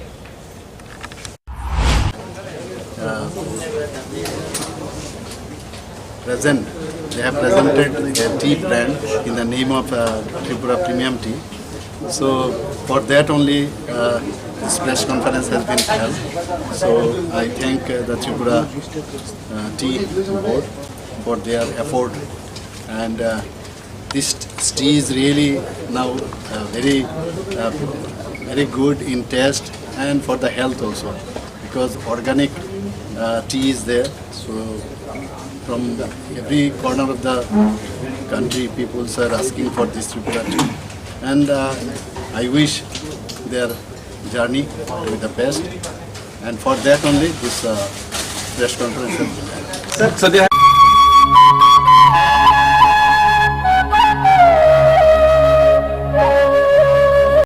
Present, they have presented a tea brand in the name of Tripura Premium Tea. So for that only this press conference has been held. So I thank the Tripura Tea Board for their effort, and this tea is really now very good in taste and for the health also, because organic tea is there. So from every corner of the country, people are asking for this Tripura tea, and I wish their journey to be the best, and for that only this press conference has been held.